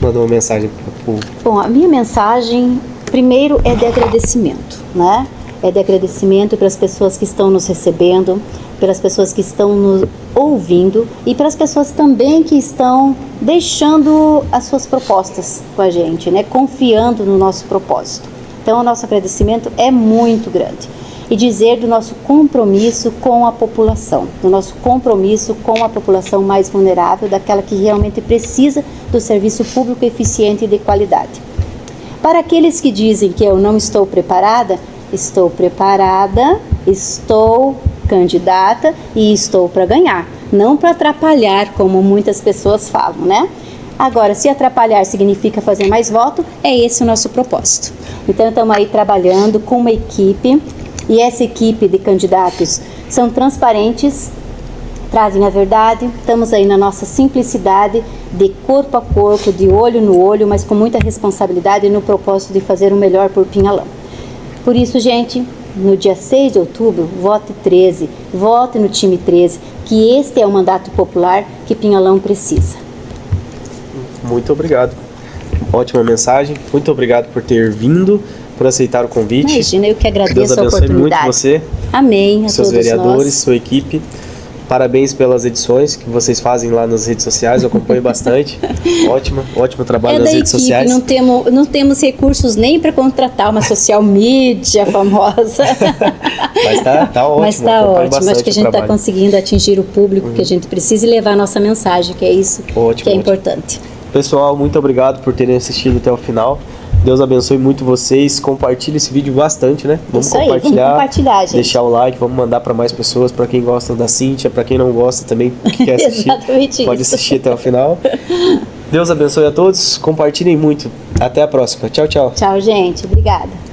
Manda uma mensagem para o povo. Bom, a minha mensagem, primeiro, é de agradecimento, né? É de agradecimento para as pessoas que estão nos recebendo, pelas pessoas que estão nos ouvindo e para as pessoas também que estão deixando as suas propostas com a gente, né? Confiando no nosso propósito. Então, o nosso agradecimento é muito grande. E dizer do nosso compromisso com a população, do nosso compromisso com a população mais vulnerável, daquela que realmente precisa do serviço público eficiente e de qualidade. Para aqueles que dizem que eu não estou preparada, estou preparada, estou candidata e estou para ganhar, não para atrapalhar, como muitas pessoas falam, né? Agora, se atrapalhar significa fazer mais voto, é esse o nosso propósito. Então, estamos aí trabalhando com uma equipe, e essa equipe de candidatos são transparentes, trazem a verdade, estamos aí na nossa simplicidade, de corpo a corpo, de olho no olho, mas com muita responsabilidade e no propósito de fazer o melhor por Pinhalão. Por isso, gente, no dia 6 de outubro, vote 13, vote no time 13, que este é o mandato popular que Pinhalão precisa. Muito obrigado. Ótima mensagem. Muito obrigado por ter vindo, por aceitar o convite. Imagina, eu que agradeço Deus a abençoe oportunidade. muito você, Amém, a seus todos vereadores, nós. sua equipe. Parabéns pelas edições que vocês fazem lá nas redes sociais, eu acompanho bastante. Ótimo trabalho nas redes sociais. Não temos recursos nem para contratar uma social media famosa. Mas tá ótimo. Mas tá ótimo. Acho que a gente está conseguindo atingir o público que a gente precisa e levar a nossa mensagem, que é isso que é importante. Pessoal, muito obrigado por terem assistido até o final. Deus abençoe muito vocês. Compartilhe esse vídeo bastante, né? Vamos compartilhar, gente. Deixar o like, vamos mandar para mais pessoas, para quem gosta da Cíntia, para quem não gosta também, que quer assistir, pode assistir até o final. Deus abençoe a todos. Compartilhem muito. Até a próxima. Tchau, tchau. Tchau, gente. Obrigada.